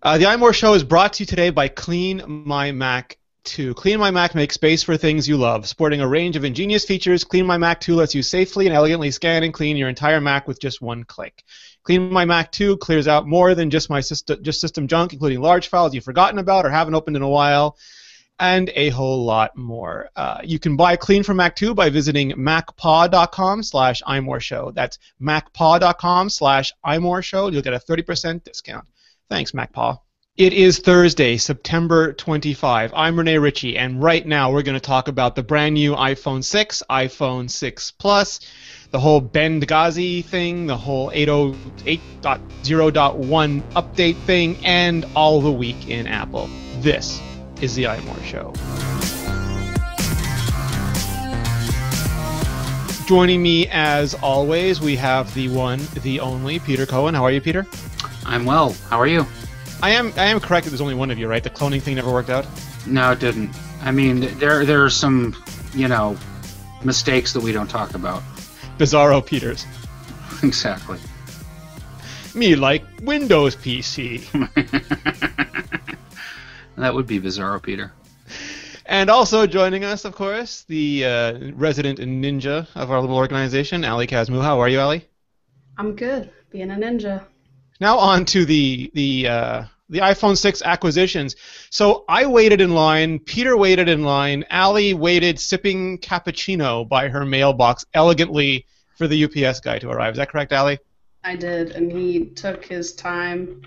The iMore Show is brought to you today by Clean My Mac 2. Clean My Mac makes space for things you love. Sporting a range of ingenious features, Clean My Mac 2 lets you safely and elegantly scan and clean your entire Mac with just one click. Clean My Mac 2 clears out more than just system junk, including large files you've forgotten about or haven't opened in a while, and a whole lot more. You can buy Clean for Mac 2 by visiting macpaw.com/iMoreShow. That's macpaw.com/iMoreShow. You'll get a 30% discount. Thanks, MacPaw. It is Thursday, September 25. I'm Rene Ritchie, and right now we're going to talk about the brand new iPhone 6, iPhone 6 Plus, the whole bendgate thing, the whole 8.0.1 update thing, and all the week in Apple. This is the iMore Show. Joining me, as always, we have the one, the only, Peter Cohen. How are you, Peter? I'm well. How are you? I am correct that there's only one of you, right? The cloning thing never worked out? No, it didn't. I mean, there are some, mistakes that we don't talk about. Bizarro Peters. Exactly. Me like Windows PC. That would be Bizarro Peter. And also joining us, of course, the resident ninja of our little organization, Ali Kazmucha. How are you, Ali? I'm good, being a ninja. Now on to the iPhone 6 acquisitions. So I waited in line, Peter waited in line, Ali waited sipping cappuccino by her mailbox elegantly for the UPS guy to arrive. Is that correct, Ali? I did, and he took his time.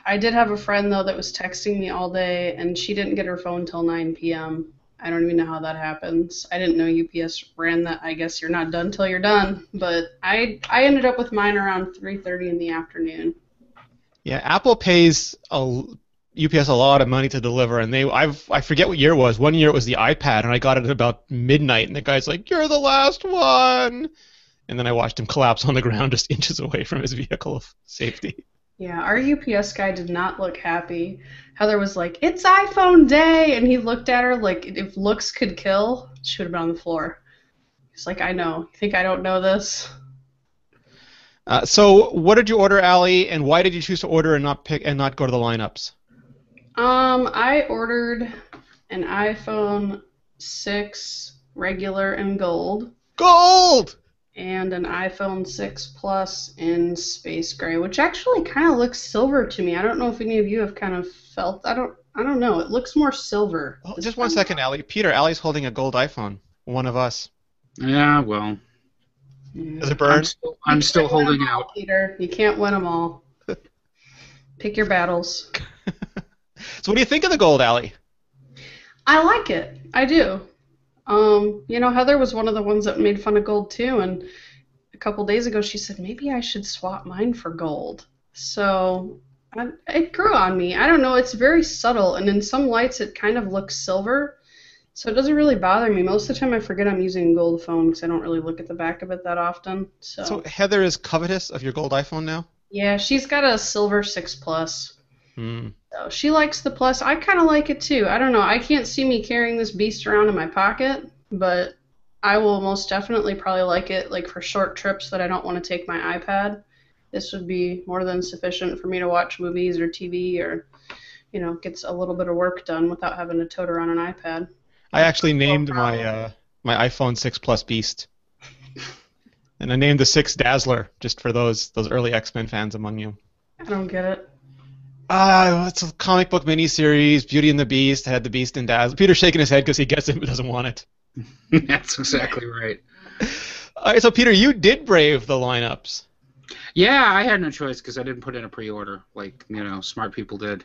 I did have a friend, though, that was texting me all day, and she didn't get her phone till 9 p.m. I don't even know how that happens. I didn't know UPS ran that. I guess you're not done till you're done. But I ended up with mine around 3:30 in the afternoon. Yeah, Apple pays UPS a lot of money to deliver, and I forget what year it was. One year it was the iPad, and I got it at about midnight, and the guy's like, "You're the last one," and then I watched him collapse on the ground just inches away from his vehicle of safety. Yeah, our UPS guy did not look happy. Heather was like, "It's iPhone day," and he looked at her like if looks could kill, she would have been on the floor. He's like, "I know. You think I don't know this?" So what did you order, Ali, and why did you choose to order and not go to the lineups? I ordered an iPhone 6 regular in gold. Gold! And an iPhone 6 Plus in space gray, which actually kind of looks silver to me. I don't know if any of you have kind of felt. I don't know. It looks more silver. Oh, just one second, Ali. Peter, Ali's holding a gold iPhone. One of us. Yeah, well. Does it burn? I'm still holding out. Peter, you can't win them all. Pick your battles. So what do you think of the gold, Ali? I like it. I do. Heather was one of the ones that made fun of gold too, and a couple days ago she said maybe I should swap mine for gold. So it grew on me. I don't know. It's very subtle, and in some lights it kind of looks silver, so it doesn't really bother me. Most of the time I forget I'm using a gold phone because I don't really look at the back of it that often. So Heather is covetous of your gold iPhone now? Yeah, she's got a silver 6 Plus. Hmm. So she likes the Plus. I kind of like it too. I don't know. I can't see me carrying this beast around in my pocket, but I will most definitely probably like it like for short trips that I don't want to take my iPad. This would be more than sufficient for me to watch movies or TV or, gets a little bit of work done without having to tote around an iPad. I actually named my iPhone 6 Plus Beast. And I named the 6 Dazzler, just for those early X-Men fans among you. I don't get it. It's a comic book miniseries, Beauty and the Beast, had the Beast and Dazzler. Peter's shaking his head because he gets it but doesn't want it. That's exactly right. All right, so Peter, you did brave the lineups. Yeah, I had no choice because I didn't put in a pre-order like, smart people did.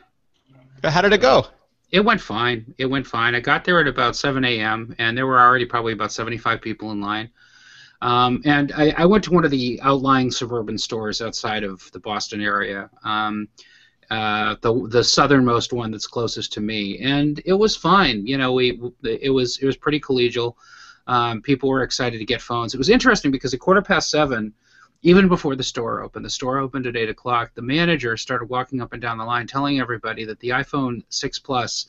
How did it go? It went fine. I got there at about 7 a.m., and there were already probably about 75 people in line. And I went to one of the outlying suburban stores outside of the Boston area. The southernmost one that's closest to me, and it was fine. It was pretty collegial. People were excited to get phones. It was interesting because at 7:15, even before the store opened at 8 o'clock. The manager started walking up and down the line, telling everybody that the iPhone 6 Plus,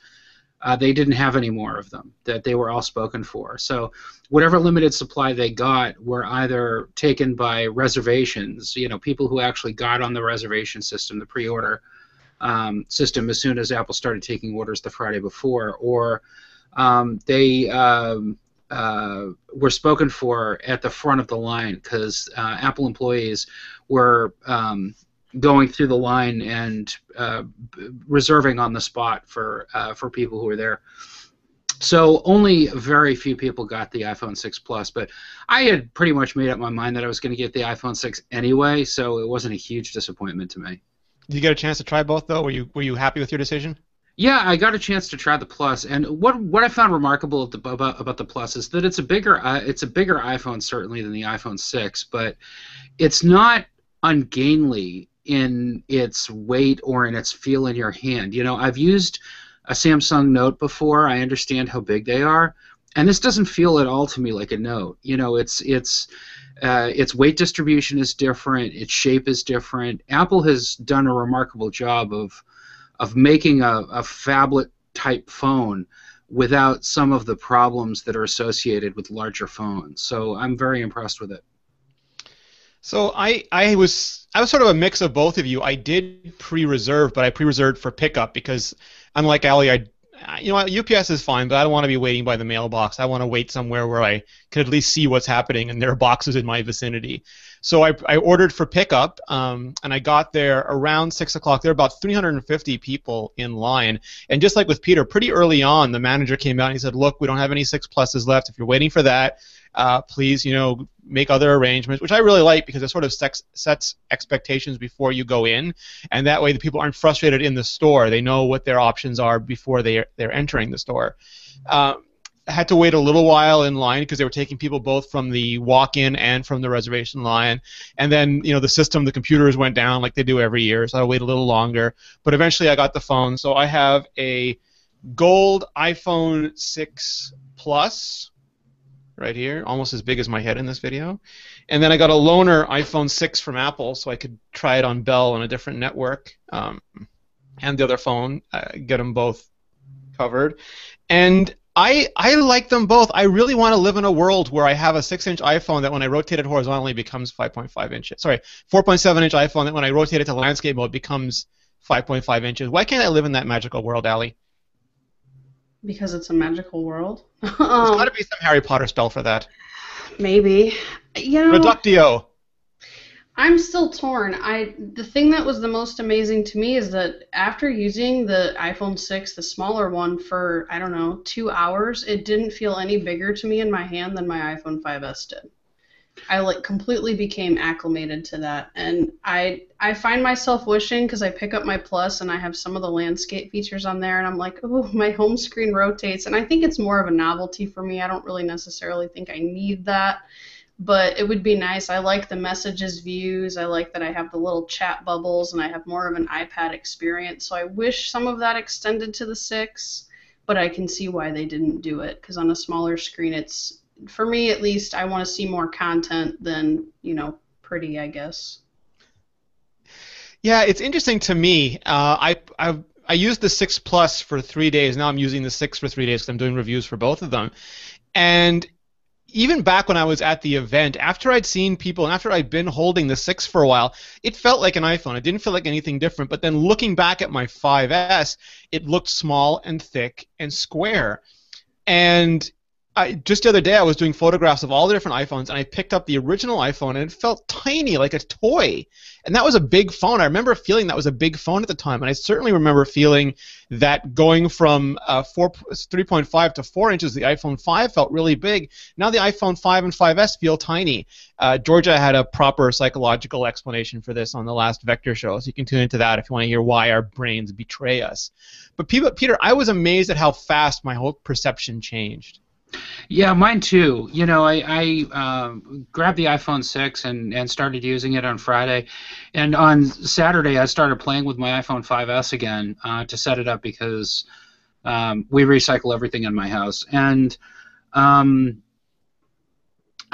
they didn't have any more of them. That they were all spoken for. So whatever limited supply they got were either taken by reservations. People who actually got on the reservation system, the pre-order. system as soon as Apple started taking orders the Friday before, or they were spoken for at the front of the line because Apple employees were going through the line and reserving on the spot for people who were there. So only very few people got the iPhone 6 Plus, but I had pretty much made up my mind that I was going to get the iPhone 6 anyway, so it wasn't a huge disappointment to me. Did you get a chance to try both, though? Were you happy with your decision? Yeah, I got a chance to try the Plus, and what I found remarkable about the Plus is that it's a bigger iPhone certainly than the iPhone 6, but it's not ungainly in its weight or in its feel in your hand. You know, I've used a Samsung Note before. I understand how big they are, and this doesn't feel at all to me like a Note. You know, its weight distribution is different, its shape is different. Apple has done a remarkable job of making a phablet type phone without some of the problems that are associated with larger phones. So I'm very impressed with it. So I was sort of a mix of both of you. I did pre-reserve, but I pre-reserved for pickup because, unlike Ali, UPS is fine, but I don't want to be waiting by the mailbox. I want to wait somewhere where I could at least see what's happening, and there are boxes in my vicinity. So I ordered for pickup, and I got there around 6 o'clock. There were about 350 people in line. And just like with Peter, pretty early on, the manager came out and he said, look, we don't have any 6 Pluses left. If you're waiting for that, please, make other arrangements, which I really like because it sort of sets expectations before you go in, and that way the people aren't frustrated in the store. They know what their options are before they're entering the store. I had to wait a little while in line because they were taking people both from the walk-in and from the reservation line, and then the computers went down like they do every year, so I waited a little longer. But eventually I got the phone. So I have a gold iPhone 6 Plus right here, almost as big as my head in this video. And then I got a loaner iPhone 6 from Apple so I could try it on Bell on a different network, and the other phone, get them both covered. And I like them both. I really want to live in a world where I have a 6-inch iPhone that when I rotate it horizontally becomes 5.5 inches. Sorry, 4.7-inch iPhone that when I rotate it to landscape mode becomes 5.5 inches. Why can't I live in that magical world, Allie? Because it's a magical world. There's got to be some Harry Potter spell for that. Maybe. Reductio. I'm still torn. The thing that was the most amazing to me is that after using the iPhone 6, the smaller one, for, 2 hours, it didn't feel any bigger to me in my hand than my iPhone 5S did. I completely became acclimated to that, and I find myself wishing, because I pick up my Plus and I have some of the landscape features on there, and I'm like, oh, my home screen rotates, and I think it's more of a novelty for me. I don't really necessarily think I need that, but it would be nice. I like the messages views. I like that I have the little chat bubbles, and I have more of an iPad experience, so I wish some of that extended to the 6, but I can see why they didn't do it, because on a smaller screen, it's, for me at least, I want to see more content than, pretty, I guess. Yeah, it's interesting to me. I used the 6 Plus for 3 days. Now I'm using the 6 for 3 days because I'm doing reviews for both of them. And even back when I was at the event, after I'd seen people and after I'd been holding the 6 for a while, it felt like an iPhone. It didn't feel like anything different. But then looking back at my 5S, it looked small and thick and square. And just the other day, I was doing photographs of all the different iPhones, and I picked up the original iPhone, and it felt tiny, like a toy. And that was a big phone. I remember feeling that was a big phone at the time, and I certainly remember feeling that going from 3.5 to 4 inches, the iPhone 5 felt really big. Now the iPhone 5 and 5S feel tiny. Georgia had a proper psychological explanation for this on the last Vector show, so you can tune into that if you want to hear why our brains betray us. But Peter, I was amazed at how fast my whole perception changed. Yeah, mine too. I grabbed the iPhone 6 and started using it on Friday. And on Saturday, I started playing with my iPhone 5S again to set it up because we recycle everything in my house. And I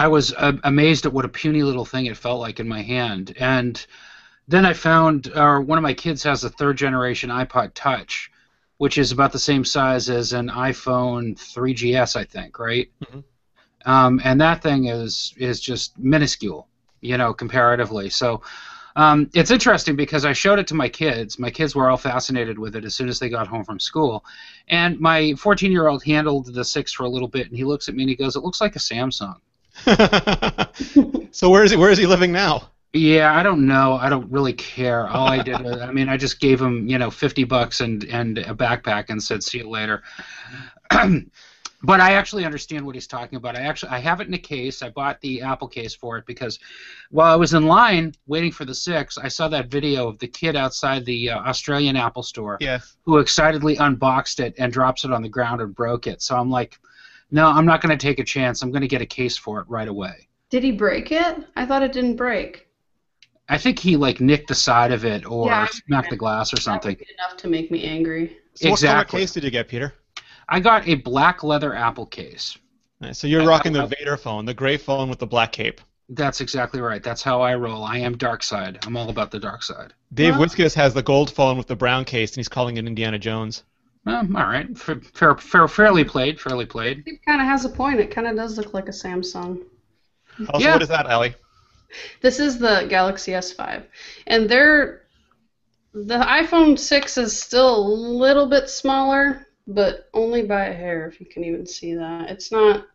was amazed at what a puny little thing it felt like in my hand. And then I found one of my kids has a 3rd-generation iPod Touch, which is about the same size as an iPhone 3GS, I think, right? Mm-hmm. And that thing is just minuscule, comparatively. So It's interesting because I showed it to my kids. My kids were all fascinated with it as soon as they got home from school. And my 14-year-old handled the 6 for a little bit, and he looks at me and he goes, "It looks like a Samsung." So where is he living now? Yeah, I don't know. I don't really care. All I did was, I mean, I just gave him, $50 and a backpack and said, "See you later." But I actually understand what he's talking about. I have it in a case. I bought the Apple case for it because while I was in line waiting for the 6, I saw that video of the kid outside the Australian Apple store who excitedly unboxed it and drops it on the ground and broke it. So I'm like, no, I'm not going to take a chance. I'm going to get a case for it right away. Did he break it? I thought it didn't break. I think he nicked the side of it or smacked the glass or something. That would be enough to make me angry. So exactly. What color case did you get, Peter? I got a black leather Apple case. Nice. So you're rocking the Vader phone, the gray phone with the black cape. That's exactly right. That's how I roll. I am dark side. I'm all about the dark side. Dave Witskis has the gold phone with the brown case, and he's calling it Indiana Jones. All right. Fairly played. Fairly played. It kind of has a point. It kind of does look like a Samsung. Also, what is that, Allie? This is the Galaxy S5. And the iPhone 6 is still a little bit smaller, but only by a hair, if you can even see that. It's not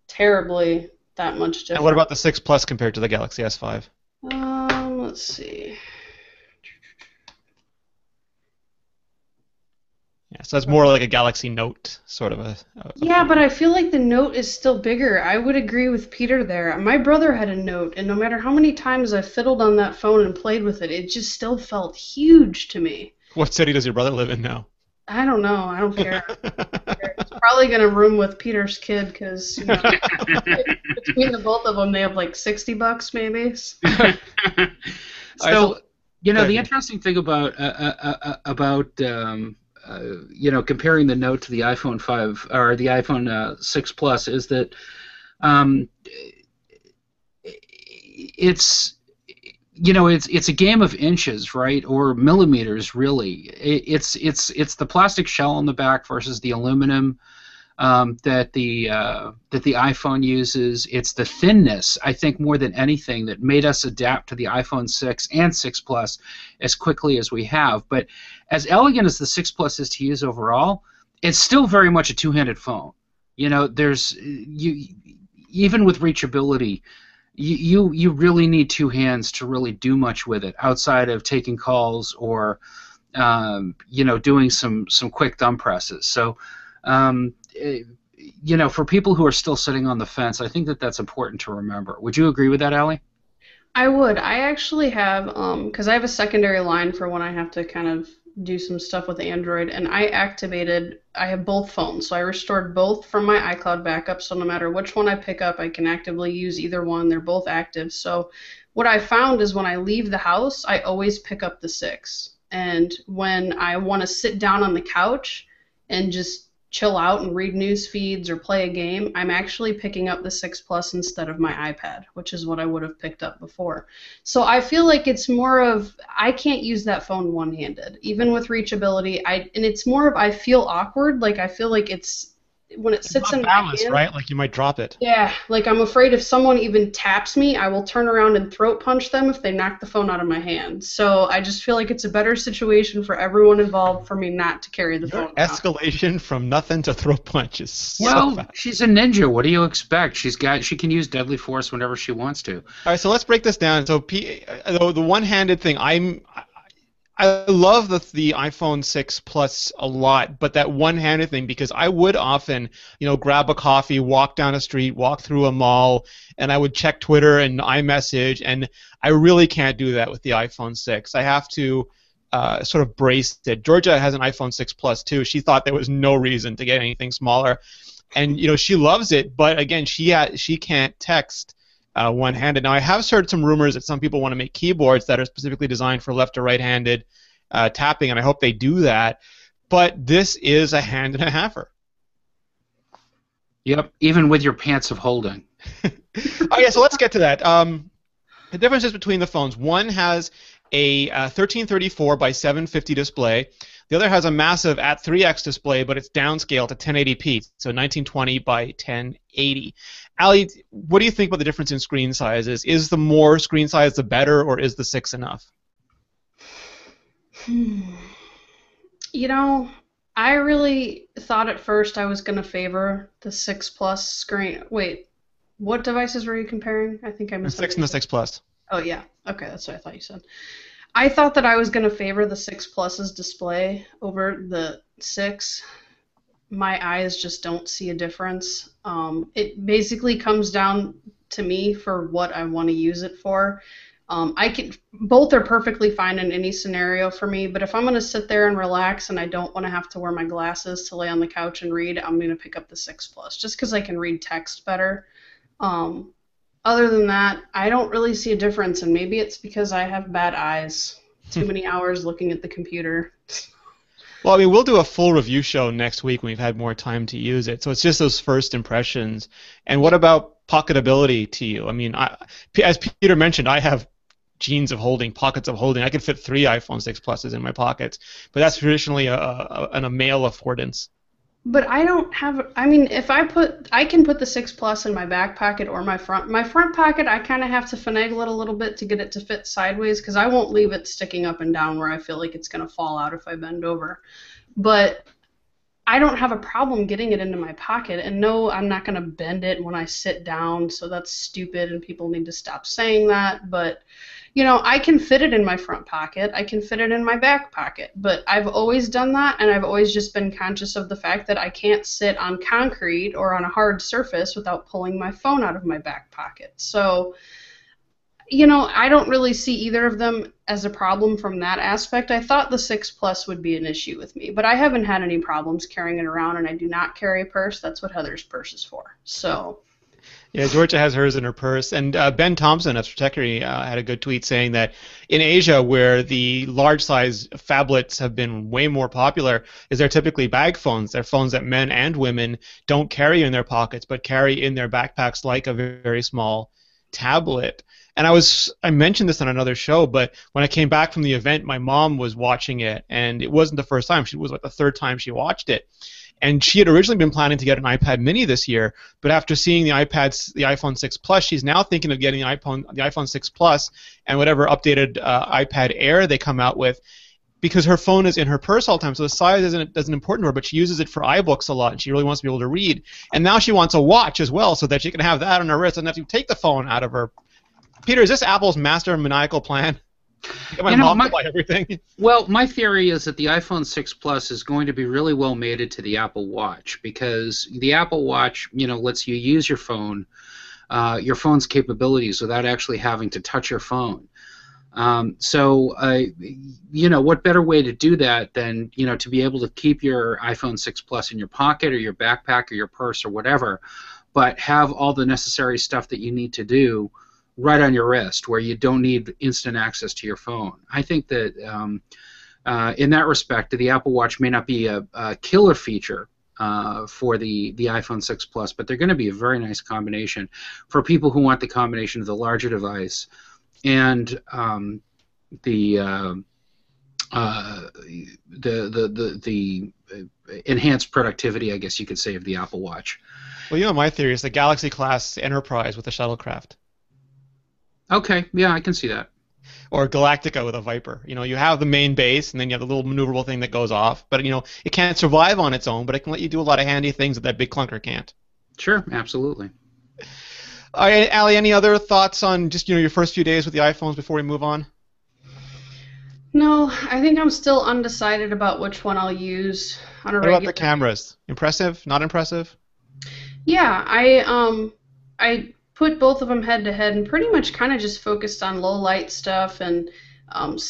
terribly that much different. And what about the 6 Plus compared to the Galaxy S5? Let's see. Yeah, so that's more like a Galaxy Note sort of a yeah, but I feel like the Note is still bigger. I would agree with Peter there. My brother had a Note, and no matter how many times I fiddled on that phone and played with it, it just still felt huge to me. What city does your brother live in now? I don't know. I don't care. It's probably going to room with Peter's kid because between the both of them, they have like $60 maybe. So, the interesting thing about comparing the Note to the iPhone 5 or the iPhone 6 Plus is that it's a game of inches, right, or millimeters, really. It's the plastic shell on the back versus the aluminum that the iPhone uses. It's the thinness, I think, more than anything, that made us adapt to the iPhone 6 and 6 Plus as quickly as we have. But as elegant as the 6 Plus is to use overall, it's still very much a two-handed phone. Even with reachability, you really need two hands to really do much with it outside of taking calls or doing some quick thumb presses. So for people who are still sitting on the fence, I think that's important to remember. Would you agree with that, Allie? I would. I actually have because I have a secondary line for when I have to kind of do some stuff with Android, and I have both phones, so I restored both from my iCloud backup, so no matter which one I pick up, I can actively use either one. They're both active. So what I found is when I leave the house, I always pick up the 6, and when I want to sit down on the couch and just chill out and read news feeds or play a game, I'm actually picking up the 6 Plus instead of my iPad, which is what I would have picked up before. So I feel like it's more of, I can't use that phone one-handed, even with reachability. And it's more of, I feel awkward, like I feel like it's, when it sits in my hand, right? Like you might drop it. Yeah, like I'm afraid if someone even taps me, I will turn around and throat punch them if they knock the phone out of my hand. So I just feel like it's a better situation for everyone involved for me not to carry the phone. Escalation from nothing to throat punches. So fast. She's a ninja. What do you expect? She can use deadly force whenever she wants to. All right, so let's break this down. So the one-handed thing, I love the iPhone 6 Plus a lot, but that one-handed thing, because I would often, grab a coffee, walk down a street, walk through a mall, and I would check Twitter and iMessage, and I really can't do that with the iPhone 6. I have to sort of brace it. Georgia has an iPhone 6 Plus too. She thought there was no reason to get anything smaller, and she loves it, but again, she can't text one-handed. Now, I have heard some rumors that some people want to make keyboards that are specifically designed for left or right-handed tapping, and I hope they do that. But this is a hand and a halfer. Yep, even with your pants of holding. Okay, so let's get to that. The differences between the phones. One has a 1334 by 750 display. The other has a massive at 3x display, but it's downscaled to 1080p, so 1920 by 1080. Ali, what do you think about the difference in screen sizes? Is the more screen size the better, or is the 6 enough? You know, I really thought at first I was going to favor the 6 Plus screen. Wait, what devices were you comparing? I think I missed The 6 and the 6 Plus. Oh, yeah. Okay, that's what I thought you said. I thought that I was going to favor the 6 Plus's display over the 6. My eyes just don't see a difference. It basically comes down to me for what I want to use it for. Both are perfectly fine in any scenario for me, but if I'm going to sit there and relax and I don't want to have to wear my glasses to lay on the couch and read, I'm going to pick up the 6 Plus just because I can read text better. Other than that, I don't really see a difference, and maybe it's because I have bad eyes. Too many hours looking at the computer. Well, I mean, we'll do a full review show next week when we've had more time to use it. So it's just those first impressions. And what about pocketability to you? I mean, as Peter mentioned, I have genes of holding, pockets of holding. I could fit 3 iPhone 6 Pluses in my pockets, but that's traditionally a male affordance. But I don't have, I mean, I can put the 6 Plus in my back pocket or my front pocket, I kind of have to finagle it a little bit to get it to fit sideways because I won't leave it sticking up and down where I feel like it's going to fall out if I bend over. But I don't have a problem getting it into my pocket, and no, I'm not going to bend it when I sit down, so that's stupid and people need to stop saying that, but you know, I can fit it in my front pocket, I can fit it in my back pocket, but I've always done that, and I've always just been conscious of the fact that I can't sit on concrete or on a hard surface without pulling my phone out of my back pocket. So, you know, I don't really see either of them as a problem from that aspect. I thought the 6 Plus would be an issue with me, but I haven't had any problems carrying it around, and I do not carry a purse. That's what Heather's purse is for. So... Yeah, Georgia has hers in her purse. And Ben Thompson of Stratechery had a good tweet saying that in Asia, where the large-size phablets have been way more popular, is they're typically bag phones. They're phones that men and women don't carry in their pockets, but carry in their backpacks like a very small tablet. And I mentioned this on another show, but when I came back from the event, my mom was watching it, and it wasn't the first time. It was like the third time she watched it. And she had originally been planning to get an iPad mini this year, but after seeing the iPhone 6 Plus, she's now thinking of getting the iPhone 6 Plus and whatever updated iPad Air they come out with, because her phone is in her purse all the time, so the size isn't important to her, but she uses it for iBooks a lot, and she really wants to be able to read. And now she wants a watch as well, so that she can have that on her wrist and have to take the phone out of her. Peter, is this Apple's master maniacal plan? Get my mom to buy everything. Well, my theory is that the iPhone 6 Plus is going to be really well mated to the Apple Watch, because the Apple Watch, you know, lets you use your phone's capabilities without actually having to touch your phone. You know, what better way to do that than, you know, to be able to keep your iPhone 6 Plus in your pocket or your backpack or your purse or whatever, but have all the necessary stuff that you need to do right on your wrist, where you don't need instant access to your phone. I think that in that respect, the Apple Watch may not be a killer feature for the iPhone 6 Plus, but they're going to be a very nice combination for people who want the combination of the larger device and the enhanced productivity, I guess you could say, of the Apple Watch. Well, you know, my theory is the Galaxy class Enterprise with a shuttlecraft. Okay, yeah, I can see that. Or Galactica with a Viper. You know, you have the main base, and then you have the little maneuverable thing that goes off. But, you know, it can't survive on its own, but it can let you do a lot of handy things that big clunker can't. Sure, absolutely. All right, Ali, any other thoughts on just, you know, your first few days with the iPhones before we move on? No, I think I'm still undecided about which one I'll use on a regular. What about the cameras? Impressive? Not impressive? Yeah, I put both of them head to head and pretty much kind of just focused on low light stuff and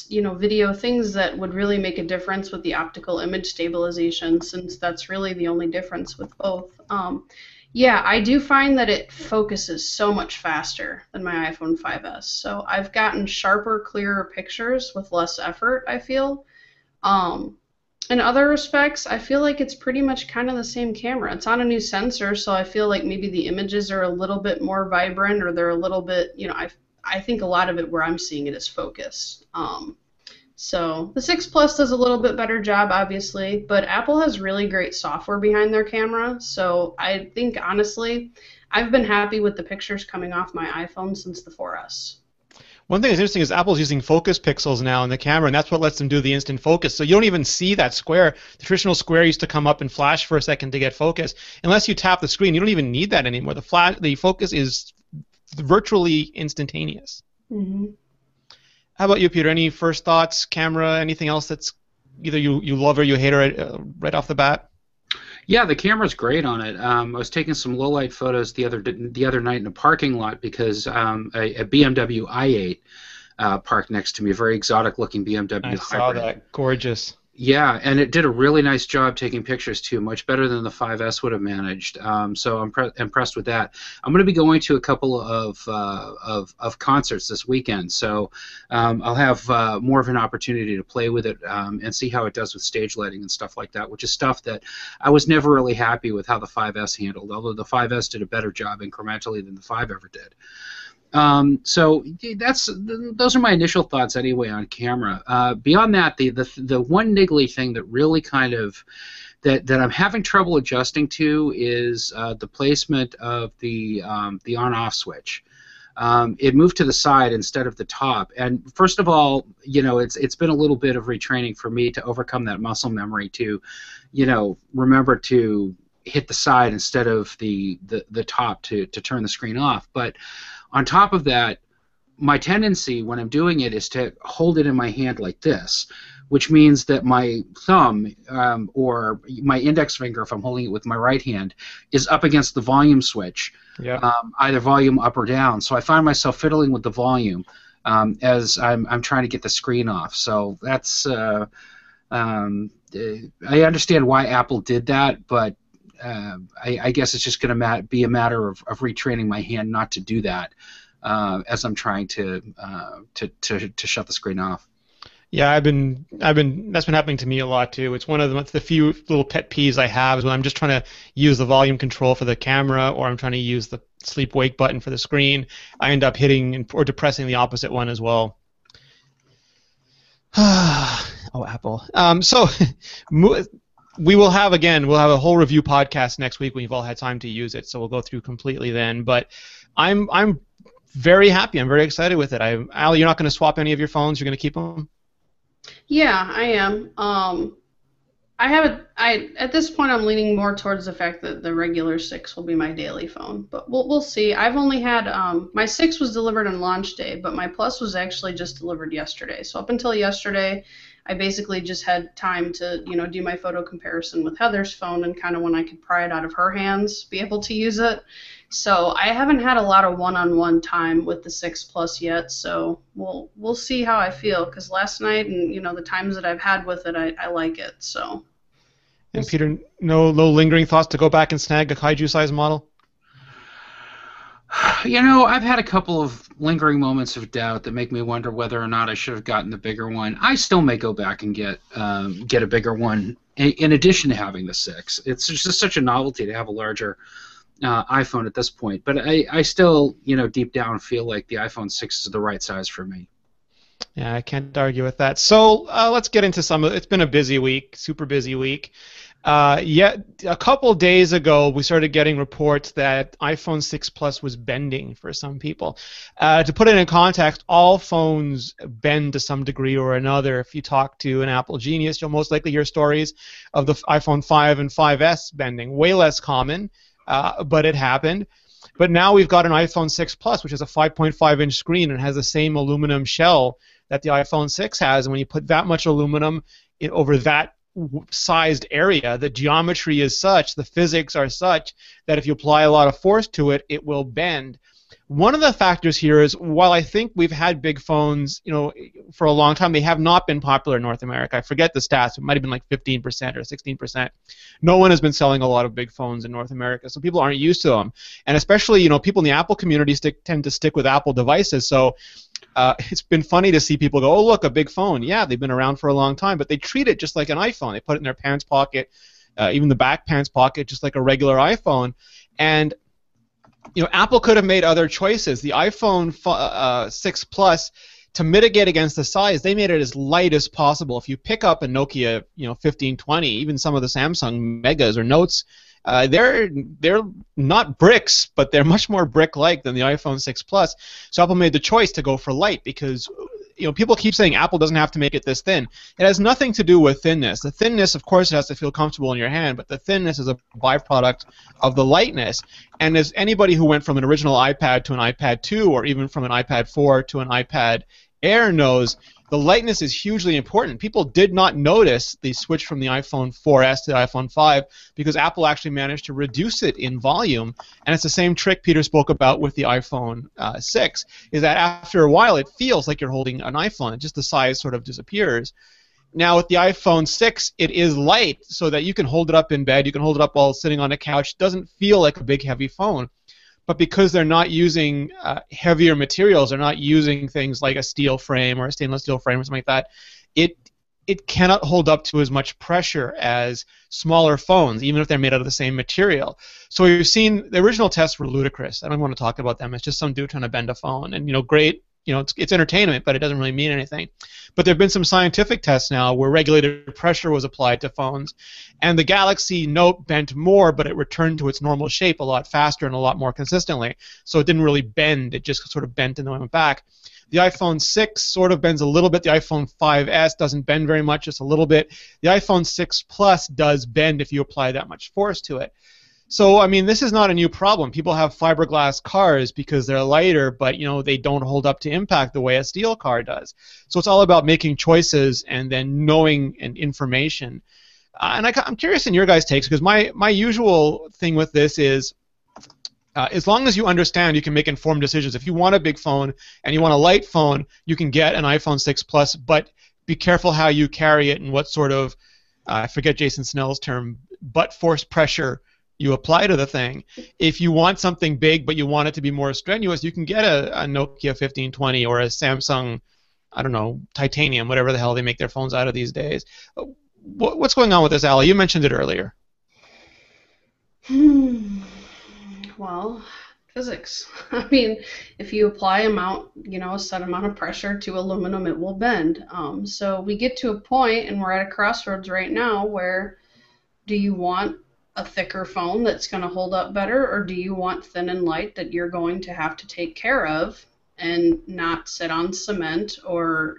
you know, video, things that would really make a difference with the optical image stabilization, since that's really the only difference with both. Yeah, I do find that it focuses so much faster than my iPhone 5S. So I've gotten sharper, clearer pictures with less effort, I feel. In other respects, I feel like it's pretty much kind of the same camera. It's on a new sensor, so I feel like maybe the images are a little bit more vibrant, or they're a little bit, you know, I think a lot of it where I'm seeing it is focus. So the 6 Plus does a little bit better job, obviously, but Apple has really great software behind their camera. So I think, honestly, I've been happy with the pictures coming off my iPhone since the 4S. One thing that's interesting is Apple's using focus pixels now in the camera, and that's what lets them do the instant focus. So you don't even see that square. The traditional square used to come up and flash for a second to get focus. Unless you tap the screen, you don't even need that anymore. The focus is virtually instantaneous. Mm-hmm. How about you, Peter? Any first thoughts, camera, anything else that's either you love or you hate right off the bat? Yeah, the camera's great on it. I was taking some low-light photos the other night in a parking lot because a BMW i8 parked next to me, a very exotic-looking BMW hybrid. I saw that. Gorgeous. Yeah, and it did a really nice job taking pictures too, much better than the 5S would have managed. So I'm impressed with that. I'm going to be going to a couple of concerts this weekend, so I'll have more of an opportunity to play with it and see how it does with stage lighting and stuff like that, which is stuff that I was never really happy with how the 5S handled, although the 5S did a better job incrementally than the 5 ever did. So those are my initial thoughts anyway on camera. Beyond that, the one niggly thing that really kind of that I'm having trouble adjusting to is the placement of the on-off switch. It moved to the side instead of the top, and first of all, it's been a little bit of retraining for me to overcome that muscle memory to, remember to hit the side instead of the top to turn the screen off. But on top of that, my tendency when I'm doing it is to hold it in my hand like this, which means that my thumb or my index finger, if I'm holding it with my right hand, is up against the volume switch, either volume up or down. So I find myself fiddling with the volume as I'm trying to get the screen off. So that's I understand why Apple did that, but I guess it's just going to be a matter of retraining my hand not to do that as I'm trying to shut the screen off. Yeah, that's been happening to me a lot too. It's one of the few little pet peeves I have is when I'm just trying to use the volume control for the camera or I'm trying to use the sleep wake button for the screen, I end up hitting or depressing the opposite one as well. Oh, Apple. So we'll have a whole review podcast next week when you've all had time to use it, so we'll go through completely then. But I'm very happy. I'm very excited with it. Al, you're not going to swap any of your phones? You're going to keep them? Yeah, I am. At this point I'm leaning more towards the fact that the regular 6 will be my daily phone, but we'll see. I've only had my 6 was delivered on launch day, but my Plus was actually just delivered yesterday. So up until yesterday, I basically just had time to, do my photo comparison with Heather's phone and kind of when I could pry it out of her hands, be able to use it. So I haven't had a lot of one-on-one time with the 6 Plus yet, so we'll see how I feel, because last night and, the times that I've had with it, I like it, so. And Peter, no lingering thoughts to go back and snag a kaiju-sized model? I've had a couple of lingering moments of doubt that make me wonder whether or not I should have gotten the bigger one. I still may go back and get a bigger one in addition to having the 6. It's just such a novelty to have a larger iPhone at this point. But I still, deep down feel like the iPhone 6 is the right size for me. Yeah, I can't argue with that. So let's get into some of it. It's been a busy week, super busy week. A couple days ago, we started getting reports that iPhone 6 Plus was bending for some people. To put it in context, all phones bend to some degree or another. If you talk to an Apple genius, you'll most likely hear stories of the iPhone 5 and 5S bending. Way less common, but it happened. But now we've got an iPhone 6 Plus, which is a 5.5-inch screen and has the same aluminum shell that the iPhone 6 has. And when you put that much aluminum over that sized area, the geometry is such, the physics are such, that if you apply a lot of force to it, it will bend. One of the factors here is, while I think we've had big phones, for a long time, they have not been popular in North America. I forget the stats. It might have been like 15% or 16%. No one has been selling a lot of big phones in North America, so people aren't used to them. And especially, people in the Apple community tend to stick with Apple devices, so it's been funny to see people go, oh, look, a big phone. Yeah, they've been around for a long time, but they treat it just like an iPhone. They put it in their pants pocket, even the back pants pocket, just like a regular iPhone. And Apple could have made other choices. The iPhone 6 Plus to mitigate against the size, they made it as light as possible. If you pick up a Nokia, 1520, even some of the Samsung Megas or Notes, they're not bricks, but they're much more brick-like than the iPhone 6 Plus. So Apple made the choice to go for light because people keep saying Apple doesn't have to make it this thin. It has nothing to do with thinness. The thinness, of course, it has to feel comfortable in your hand, but the thinness is a byproduct of the lightness. And as anybody who went from an original iPad to an iPad 2 or even from an iPad 4 to an iPad Air knows, the lightness is hugely important. People did not notice the switch from the iPhone 4S to the iPhone 5 because Apple actually managed to reduce it in volume. And it's the same trick Peter spoke about with the iPhone 6, is that after a while it feels like you're holding an iPhone. Just the size sort of disappears. Now with the iPhone 6, it is light so that you can hold it up in bed. You can hold it up while sitting on a couch. It doesn't feel like a big, heavy phone. But because they're not using heavier materials, they're not using things like a steel frame or a stainless steel frame or something like that, it cannot hold up to as much pressure as smaller phones, even if they're made out of the same material. So we've seen the original tests were ludicrous. I don't want to talk about them. It's just some dude trying to bend a phone, and great. It's entertainment, but it doesn't really mean anything. But there have been some scientific tests now where regulated pressure was applied to phones, and the Galaxy Note bent more, but it returned to its normal shape a lot faster and a lot more consistently. So it didn't really bend. It just sort of bent and then went back. The iPhone 6 sort of bends a little bit. The iPhone 5S doesn't bend very much, just a little bit. The iPhone 6 Plus does bend if you apply that much force to it. So, I mean, this is not a new problem. People have fiberglass cars because they're lighter, but, they don't hold up to impact the way a steel car does. So it's all about making choices and then knowing and information. And I'm curious in your guys' takes, because my usual thing with this is as long as you understand, you can make informed decisions. If you want a big phone and you want a light phone, you can get an iPhone 6 Plus, but be careful how you carry it and what sort of, I forget Jason Snell's term, butt force pressure you apply to the thing. If you want something big but you want it to be more strenuous, you can get a Nokia 1520 or a Samsung, I don't know, Titanium, whatever the hell they make their phones out of these days. What's going on with this, Ali? You mentioned it earlier. Well, physics. I mean, if you apply a set amount of pressure to aluminum, it will bend. So we get to a point, and we're at a crossroads right now, where do you want a thicker phone that's going to hold up better, or do you want thin and light that you're going to have to take care of and not sit on cement or,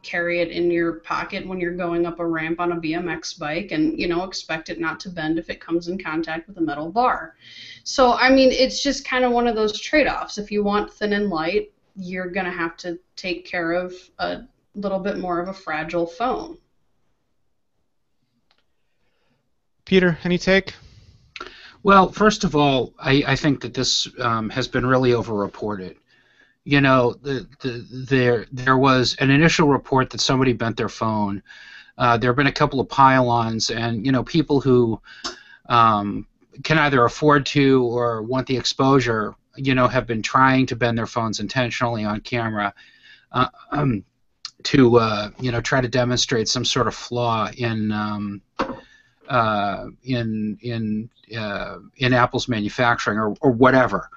carry it in your pocket when you're going up a ramp on a BMX bike and, expect it not to bend if it comes in contact with a metal bar. So, I mean, it's just kind of one of those trade-offs. If you want thin and light, you're going to have to take care of a little bit more of a fragile phone. Peter, any take? Well, first of all, I think that this has been really overreported. There was an initial report that somebody bent their phone. There have been a couple of pile-ons, and people who can either afford to or want the exposure, have been trying to bend their phones intentionally on camera to try to demonstrate some sort of flaw in Apple's manufacturing or whatever.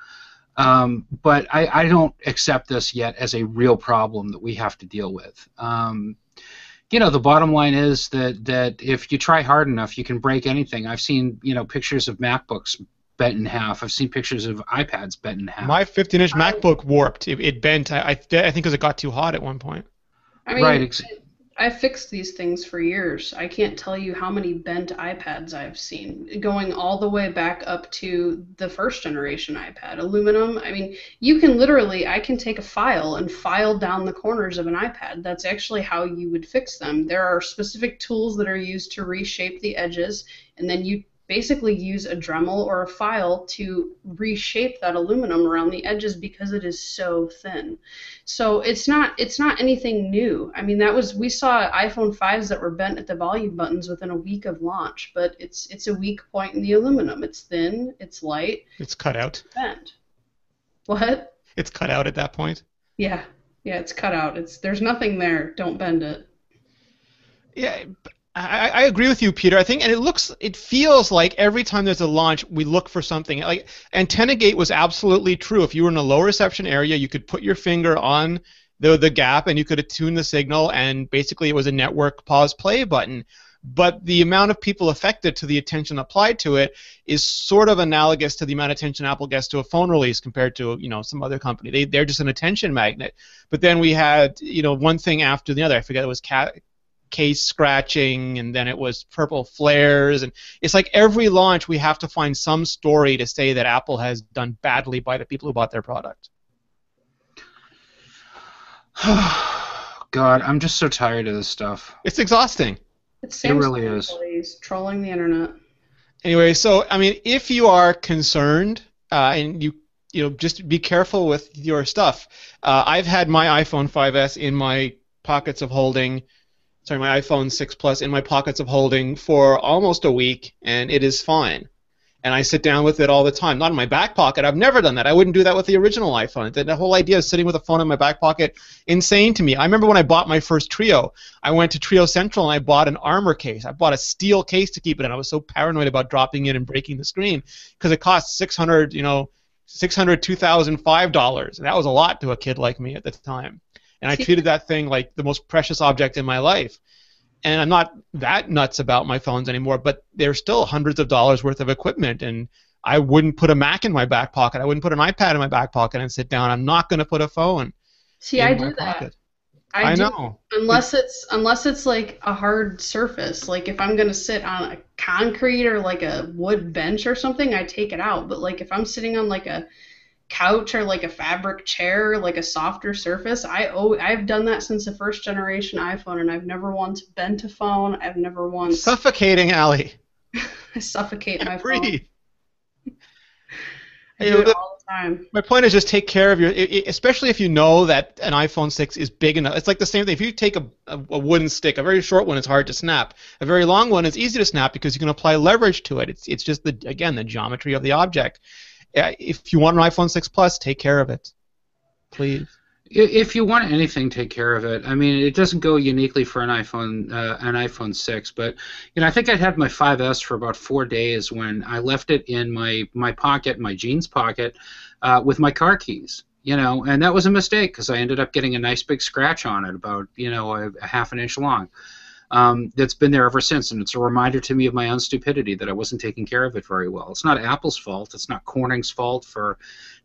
But I don't accept this yet as a real problem that we have to deal with. The bottom line is that if you try hard enough, you can break anything. I've seen pictures of MacBooks bent in half. I've seen pictures of iPads bent in half. My 15-inch MacBook warped. It bent. I think because it got too hot at one point. I mean, right. I fixed these things for years. I can't tell you how many bent iPads I've seen, going all the way back up to the first generation iPad. Aluminum, I mean, I can take a file and file down the corners of an iPad. That's actually how you would fix them. There are specific tools that are used to reshape the edges, and then you basically use a Dremel or a file to reshape that aluminum around the edges because it is so thin. So it's not anything new. I mean, we saw iPhone 5s that were bent at the volume buttons within a week of launch, but it's a weak point in the aluminum. It's thin, it's light. It's cut out. It's bent. What? It's cut out at that point. Yeah, it's cut out. There's nothing there. Don't bend it. Yeah. I agree with you, Peter. I think, and it feels like every time there's a launch, we look for something. Like AntennaGate was absolutely true. If you were in a low reception area, you could put your finger on the gap, and you could attune the signal, and basically it was a network pause play button. But the amount of people affected to the attention applied to it is sort of analogous to the amount of attention Apple gets to a phone release compared to, you know, some other company. They're just an attention magnet. But then we had, you know, one thing after the other. I forget, it was case scratching, and then it was purple flares, and it's like every launch we have to find some story to say that Apple has done badly by the people who bought their product. God, I'm just so tired of this stuff. It's exhausting. It's It really is. employees trolling the internet. Anyway, so I mean, if you are concerned, and you know, just be careful with your stuff. I've had my iPhone 5S in my pockets of holding. Sorry, my iPhone 6 Plus in my pockets of holding for almost a week, and it is fine. And I sit down with it all the time. Not in my back pocket. I've never done that. I wouldn't do that with the original iPhone. The whole idea of sitting with a phone in my back pocket, insane to me. I remember when I bought my first Trio, I went to Trio Central and I bought an armor case. I bought a steel case to keep it in. I was so paranoid about dropping it and breaking the screen because it cost $2005, and that was a lot to a kid like me at the time. And I treated that thing like the most precious object in my life. And I'm not that nuts about my phones anymore, but they're still hundreds of dollars worth of equipment, and I wouldn't put a Mac in my back pocket. I wouldn't put an iPad in my back pocket and sit down. I'm not going to put a phone See, in I my do that. pocket. I do, know. unless it's like a hard surface. Like if I'm gonna sit on a concrete or like a wood bench or something, I take it out. But like if I'm sitting on like a couch or like a fabric chair, like a softer surface, I've done that since the first generation iPhone, and I've never once bent a phone. I've never once Suffocating, Allie. I suffocate my phone. Breathe. I do it all the time. My point is just take care of your, especially if you know that an iPhone 6 is big enough. It's like the same thing. If you take a wooden stick, a very short one is hard to snap. A very long one is easy to snap because you can apply leverage to it. It's just, the geometry of the object. If you want an iPhone 6 Plus, take care of it. Please. If you want anything, take care of it. I mean, it doesn't go uniquely for an iPhone 6, but I think I had my 5S for about 4 days when I left it in my pocket, my jeans pocket, with my car keys. And that was a mistake because I ended up getting a nice big scratch on it, about a half an inch long. That's been there ever since, and it's a reminder to me of my own stupidity that I wasn't taking care of it very well. It's not Apple's fault. It's not Corning's fault for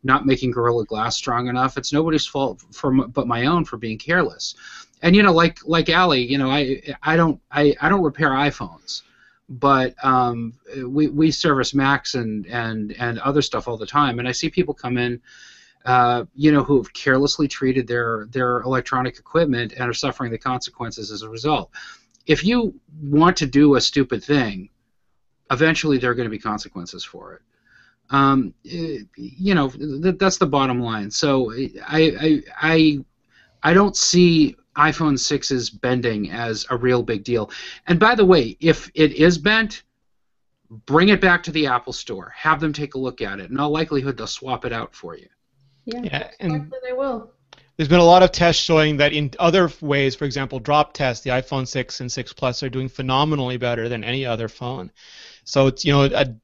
not making Gorilla Glass strong enough. It's nobody's fault but my own for being careless. And like Allie, I don't repair iPhones, but we service Macs and other stuff all the time, and I see people come in, who have carelessly treated their electronic equipment and are suffering the consequences as a result. If you want to do a stupid thing, eventually there are going to be consequences for it. That's the bottom line. So I don't see iPhone 6's bending as a real big deal. And by the way, if it is bent, bring it back to the Apple Store. Have them take a look at it. In all likelihood, they'll swap it out for you. Yeah, and they will. There's been a lot of tests showing that in other ways, for example, drop tests, the iPhone 6 and 6 Plus are doing phenomenally better than any other phone. So it's, a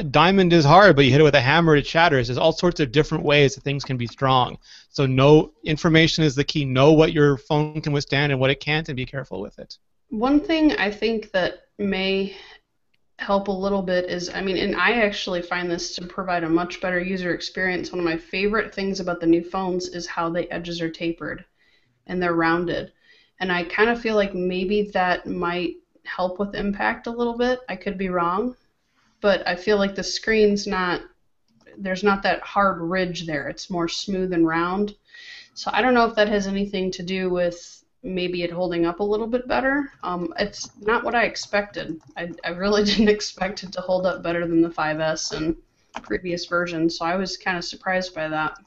diamond is hard, but you hit it with a hammer, it shatters. There's all sorts of different ways that things can be strong. So information is the key. Know what your phone can withstand and what it can't, and be careful with it. One thing I think that may help a little bit is, and I actually find this to provide a much better user experience. One of my favorite things about the new phones is how the edges are tapered and they're rounded. And I kind of feel like maybe that might help with impact a little bit. I could be wrong, but I feel like the screen's there's not that hard ridge there. It's more smooth and round. So I don't know if that has anything to do with maybe it holding up a little bit better. It's not what I expected. I really didn't expect it to hold up better than the 5S and previous versions, so I was kind of surprised by that.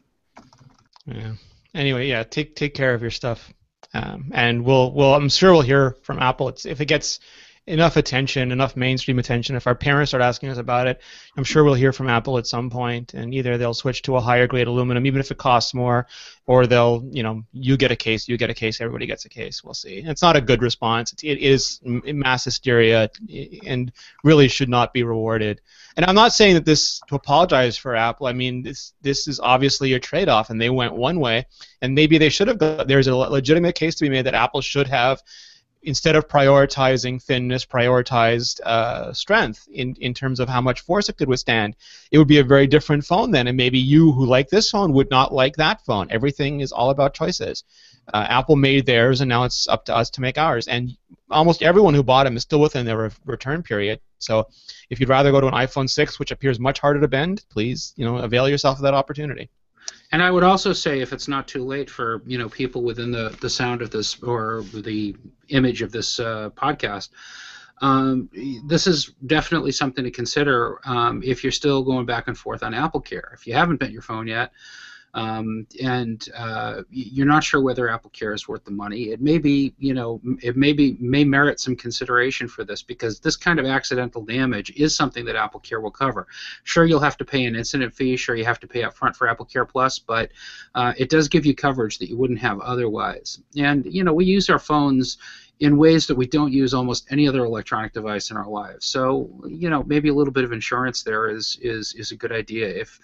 Yeah. Anyway, yeah, take care of your stuff, and I'm sure we'll hear from Apple. If it gets enough attention, enough mainstream attention. If our parents start asking us about it, I'm sure we'll hear from Apple at some point, and either they'll switch to a higher grade aluminum, even if it costs more, or they'll, you get a case, everybody gets a case. We'll see. It's not a good response. It is mass hysteria, and really should not be rewarded. And I'm not saying that this to apologize for Apple. I mean, this is obviously a trade-off, and they went one way, and maybe they should have. There's a legitimate case to be made that Apple should have, instead of prioritizing thinness, prioritized strength in terms of how much force it could withstand. It would be a very different phone then, and maybe you who like this phone would not like that phone. Everything is all about choices. Apple made theirs, and now it's up to us to make ours. And almost everyone who bought them is still within their return period. So if you'd rather go to an iPhone 6, which appears much harder to bend, please avail yourself of that opportunity. And I would also say, if it's not too late for people within the sound of this or the image of this podcast, this is definitely something to consider if you're still going back and forth on AppleCare. If you haven't bent your phone yet, and you're not sure whether AppleCare is worth the money, it may be, may merit some consideration for this, because this kind of accidental damage is something that AppleCare will cover. Sure, you'll have to pay an incident fee. Sure, you have to pay up front for AppleCare Plus, but it does give you coverage that you wouldn't have otherwise. And we use our phones in ways that we don't use almost any other electronic device in our lives. So, maybe a little bit of insurance there is a good idea if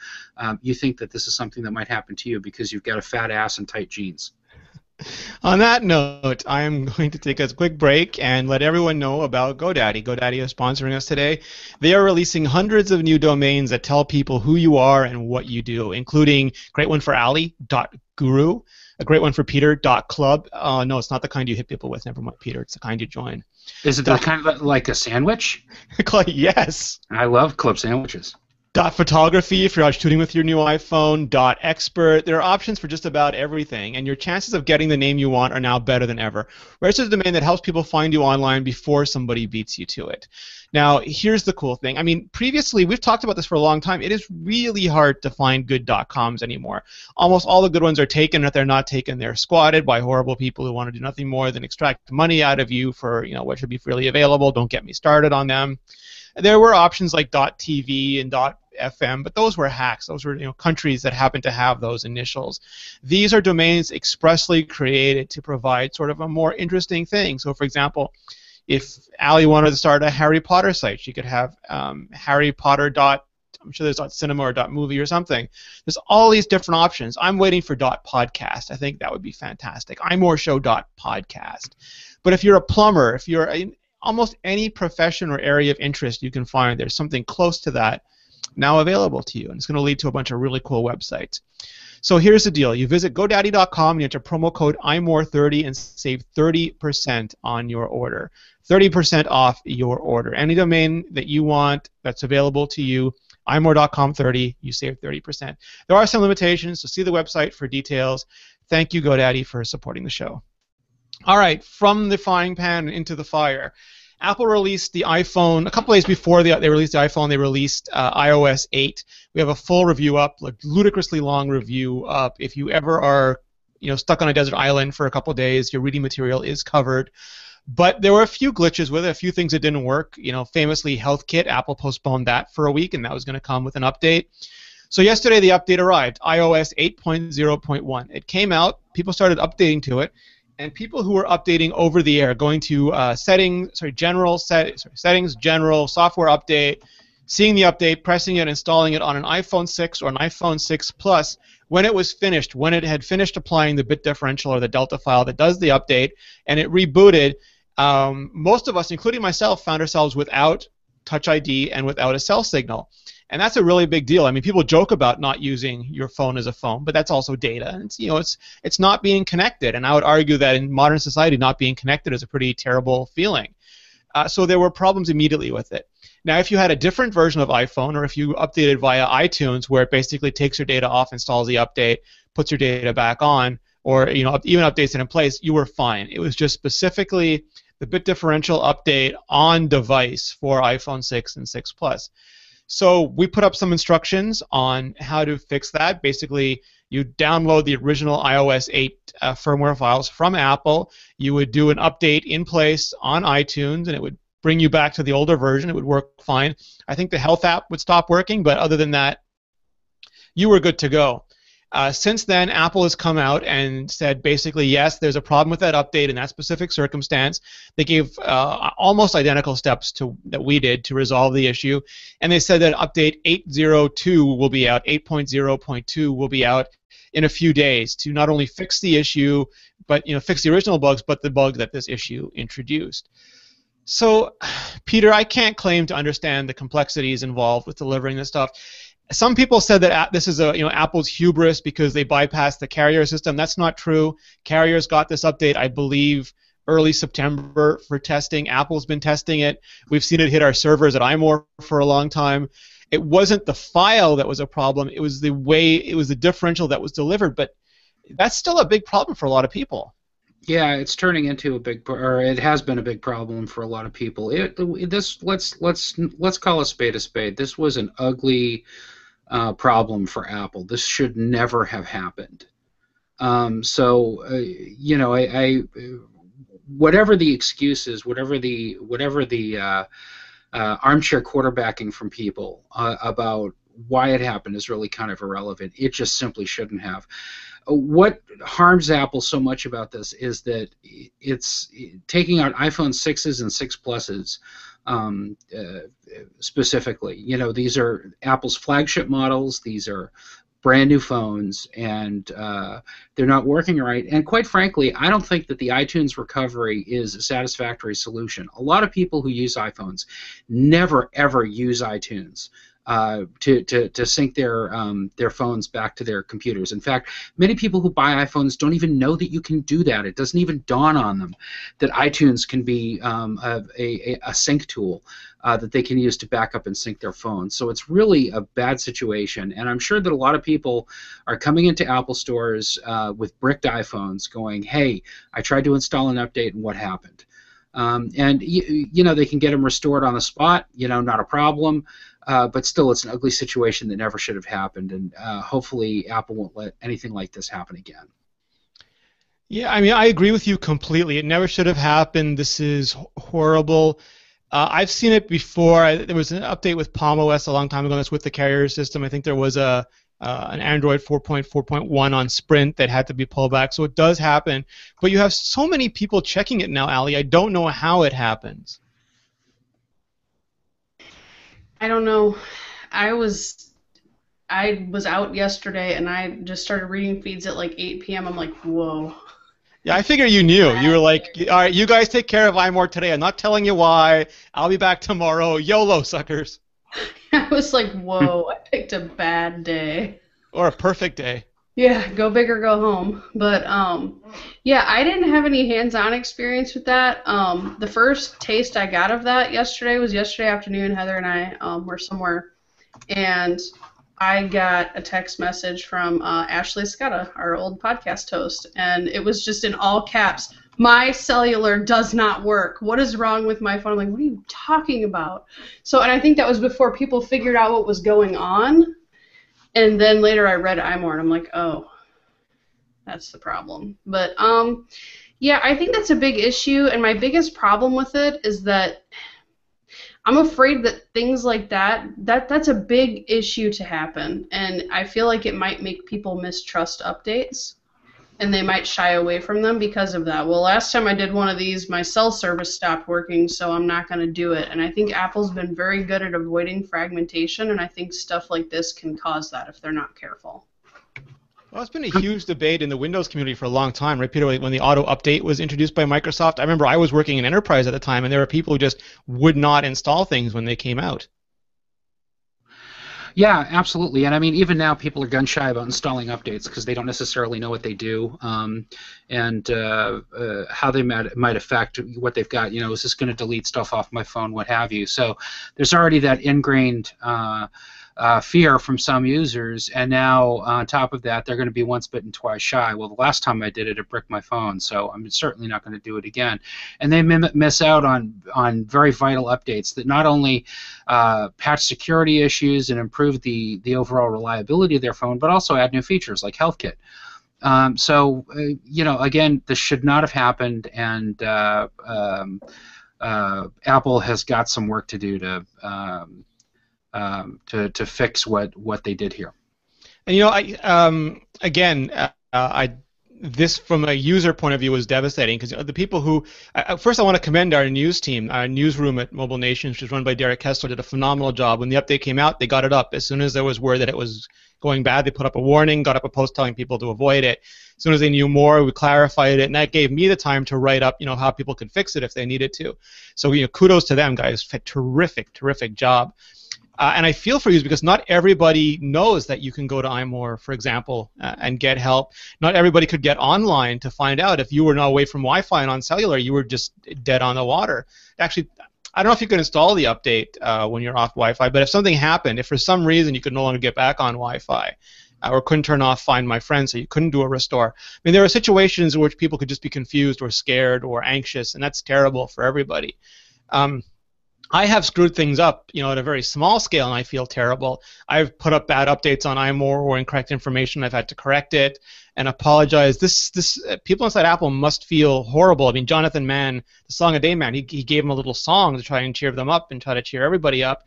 you think that this is something that might happen to you because you've got a fat ass and tight jeans. On that note, I am going to take a quick break and let everyone know about GoDaddy. GoDaddy is sponsoring us today. They are releasing hundreds of new domains that tell people who you are and what you do, including great one for Ali.guru, a great one for Peter.club. No, it's not the kind you hit people with. Never mind, Peter. It's the kind you join. Is it the kind of like a sandwich? Yes. I love club sandwiches. .photography if you're out shooting with your new iPhone. .expert. There are options for just about everything, and your chances of getting the name you want are now better than ever. Register the domain that helps people find you online before somebody beats you to it. Now, here's the cool thing. I mean, previously, we've talked about this for a long time. It is really hard to find good .coms anymore. Almost all the good ones are taken. If they're not taken, they're squatted by horrible people who want to do nothing more than extract money out of you for what should be freely available. Don't get me started on them. There were options like .tv and .fm, but those were hacks. Those were countries that happened to have those initials. These are domains expressly created to provide sort of a more interesting thing. So, for example, if Ali wanted to start a Harry Potter site, she could have Harry Potter. I'm sure there's .cinema or .movie or something. There's all these different options. I'm waiting for .podcast. I think that would be fantastic. iMore show .podcast. But if you're a plumber, if you're in almost any profession or area of interest you can find, there's something close to that now available to you, and it's going to lead to a bunch of really cool websites. So here's the deal. You visit GoDaddy.com and you enter promo code iMore30 and save 30% on your order. 30% off your order. Any domain that you want that's available to you, iMore.com 30, you save 30%. There are some limitations, so see the website for details. Thank you, GoDaddy, for supporting the show. All right, from the frying pan into the fire. Apple released the iPhone a couple days before they released the iPhone. They released iOS 8. We have a full review up, like ludicrously long review up. If you ever are, stuck on a desert island for a couple days, your reading material is covered. But there were a few glitches with it, a few things that didn't work. Famously, HealthKit, Apple postponed that for a week, and that was going to come with an update. So yesterday the update arrived, iOS 8.0.1. It came out. People started updating to it. And people who were updating over the air, going to settings, general, software update, seeing the update, pressing it, installing it on an iPhone 6 or an iPhone 6 Plus, when it was finished, when it had finished applying the bit differential or the Delta file that does the update, and it rebooted, most of us, including myself, found ourselves without Touch ID and without a cell signal. And that's a really big deal. I mean, people joke about not using your phone as a phone, but that's also data. And it's not being connected. And I would argue that in modern society, not being connected is a pretty terrible feeling. So there were problems immediately with it. Now, if you had a different version of iPhone, or if you updated via iTunes, where it basically takes your data off, installs the update, puts your data back on, or even updates it in place, you were fine. It was just specifically the bit differential update on device for iPhone 6 and 6 Plus. So we put up some instructions on how to fix that. Basically, you download the original iOS 8 firmware files from Apple. You would do an update in place on iTunes, and it would bring you back to the older version. It would work fine. I think the health app would stop working, but other than that, you were good to go. Since then, Apple has come out and said basically, yes, there's a problem with that update in that specific circumstance. They gave almost identical steps that we did to resolve the issue, and they said that update 8.02 will be out, 8.0.2 will be out in a few days to not only fix the issue, but fix the original bugs, but the bug that this issue introduced. So, Peter, I can't claim to understand the complexities involved with delivering this stuff. Some people said that this is Apple's hubris because they bypassed the carrier system. That's not true. Carriers got this update, I believe, early September for testing. Apple's been testing it. We've seen it hit our servers at iMore for a long time. It wasn't the file that was a problem. It was the differential that was delivered. But that's still a big problem for a lot of people. Yeah, it's turning into it has been a big problem for a lot of people. Let's call a spade a spade. This was an ugly problem for Apple. This should never have happened. Whatever the excuses, whatever the armchair quarterbacking from people about why it happened is really kind of irrelevant. It just simply shouldn't have. What harms Apple so much about this is that it's taking out iPhone 6s and 6 Pluses specifically. These are Apple's flagship models. These are brand new phones, and they're not working right. And quite frankly, I don't think that the iTunes recovery is a satisfactory solution. A lot of people who use iPhones never ever use iTunes to sync their phones back to their computers. In fact, many people who buy iPhones don't even know that you can do that. It doesn't even dawn on them that iTunes can be a sync tool that they can use to back up and sync their phones. So it's really a bad situation, and I'm sure that a lot of people are coming into Apple stores with bricked iPhones going, hey, I tried to install an update and what happened? And they can get them restored on the spot, not a problem. But still, it's an ugly situation that never should have happened, and hopefully Apple won't let anything like this happen again. Yeah, I mean, I agree with you completely. It never should have happened. This is horrible. I've seen it before. There was an update with Palm OS a long time ago that's with the carrier system. I think there was an Android 4.4.1 on Sprint that had to be pulled back, so it does happen. But you have so many people checking it now, Ali. I don't know how it happens. I don't know. I was out yesterday and I just started reading feeds at like 8 p.m. I'm like, whoa. Yeah, I figure you knew. You were like, all right, you guys take care of iMore today. I'm not telling you why. I'll be back tomorrow. YOLO, suckers. I was like, whoa, I picked a bad day. Or a perfect day. Yeah, go big or go home. But yeah, I didn't have any hands-on experience with that. The first taste I got of that was yesterday afternoon. Heather and I were somewhere, and I got a text message from Ashley Scutta, our old podcast host, and it was just in all caps, my cellular does not work. What is wrong with my phone? I'm like, what are you talking about? So, and I think that was before people figured out what was going on. And then later I read iMore, and I'm like, oh, that's the problem. But, yeah, I think that's a big issue, and my biggest problem with it is that I'm afraid that things like that's a big issue to happen, and I feel like it might make people mistrust updates, and they might shy away from them because of that. Well, last time I did one of these, my cell service stopped working, so I'm not going to do it. And I think Apple's been very good at avoiding fragmentation, and I think stuff like this can cause that if they're not careful. Well, it's been a huge debate in the Windows community for a long time, right, Peter? When the auto update was introduced by Microsoft, I remember I was working in enterprise at the time, and there were people who just would not install things when they came out. Yeah, absolutely. And I mean, even now, people are gun shy about installing updates because they don't necessarily know what they do and how they might affect what they've got. Is this going to delete stuff off my phone, what have you? So there's already that ingrained fear from some users, and now on top of that, they're going to be once bitten, twice shy. Well, the last time I did it, it bricked my phone, so I'm certainly not going to do it again. And they miss out on very vital updates that not only patch security issues and improve the overall reliability of their phone, but also add new features like HealthKit. So again, this should not have happened, and Apple has got some work to do to fix what they did here. And this from a user point of view was devastating because the people who first I want to commend our news team, our newsroom at Mobile Nation, which is run by Derek Kessler, did a phenomenal job. When the update came out, they got it up as soon as there was word that it was going bad. They put up a warning, got up a post telling people to avoid it. As soon as they knew more, we clarified it, and that gave me the time to write up, how people could fix it if they needed to. So kudos to them, guys. Terrific job. And I feel for you because not everybody knows that you can go to iMore, for example, and get help. Not everybody could get online to find out if you were not away from Wi-Fi and on cellular, you were just dead on the water. Actually, I don't know if you can install the update when you're off Wi-Fi, but if something happened, if for some reason you could no longer get back on Wi-Fi or couldn't turn off Find My Friends, so you couldn't do a restore. I mean, there are situations in which people could just be confused or scared or anxious, and that's terrible for everybody. I have screwed things up, at a very small scale, and I feel terrible. I've put up bad updates on iMore or incorrect information. I've had to correct it and apologize. This people inside Apple must feel horrible. I mean, Jonathan Mann, the Song a Day man, he gave them a little song to try and cheer them up and try to cheer everybody up.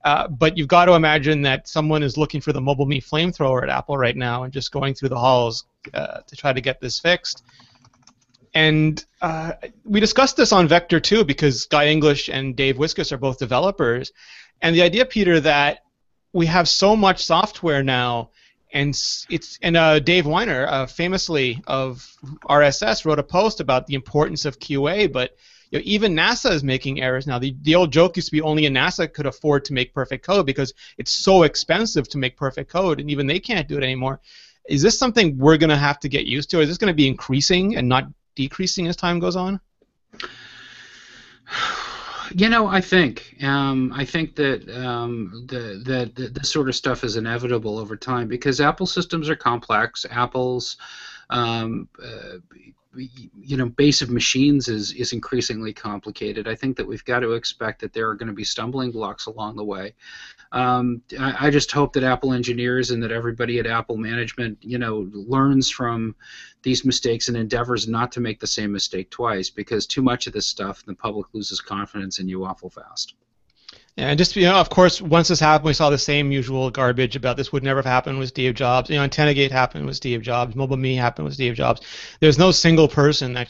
But you've got to imagine that someone is looking for the Mobile Me flamethrower at Apple right now and just going through the halls to try to get this fixed. And we discussed this on Vector too because Guy English and Dave Wiskus are both developers. And the idea, Peter, that we have so much software now, and Dave Weiner, famously of RSS, wrote a post about the importance of QA, but even NASA is making errors now. The old joke used to be only a NASA could afford to make perfect code because it's so expensive to make perfect code, and even they can't do it anymore. Is this something we're going to have to get used to? Is this going to be increasing and not decreasing as time goes on? I think that this sort of stuff is inevitable over time because Apple systems are complex. Apple's base of machines is increasingly complicated. I think that we've got to expect that there are going to be stumbling blocks along the way. I just hope that Apple engineers and that everybody at Apple management, learns from these mistakes and endeavors not to make the same mistake twice, because too much of this stuff, the public loses confidence in you awful fast. Yeah, and just, of course, once this happened, we saw the same usual garbage about this would never have happened with Steve Jobs. AntennaGate happened with Steve Jobs. Mobile Me happened with Steve Jobs. There's no single person that,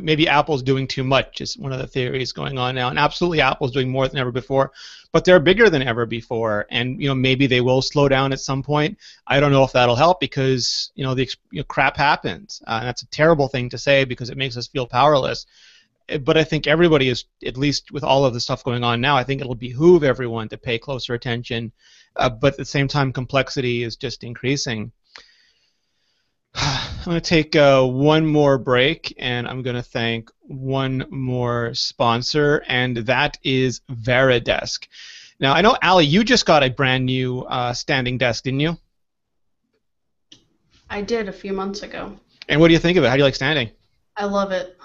maybe Apple's doing too much is one of the theories going on now. And absolutely Apple's doing more than ever before, but they're bigger than ever before. And, maybe they will slow down at some point. I don't know if that'll help because, the crap happens. And that's a terrible thing to say because it makes us feel powerless. But I think everybody is, at least with all of the stuff going on now, I think it'll behoove everyone to pay closer attention. But at the same time, complexity is just increasing. I'm going to take one more break, and I'm going to thank one more sponsor, and that is Veridesk. Now, I know, Ali, you just got a brand new standing desk, didn't you? I did a few months ago. And what do you think of it? How do you like standing? I love it.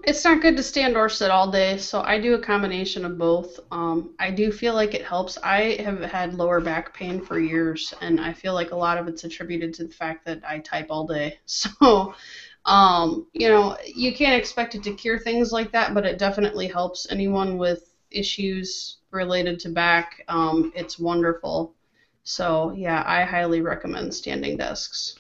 It's not good to stand or sit all day, so I do a combination of both. I do feel like it helps. I have had lower back pain for years, and I feel like a lot of it's attributed to the fact that I type all day. So, you can't expect it to cure things like that, but it definitely helps anyone with issues related to back. It's wonderful. So, yeah, I highly recommend standing desks.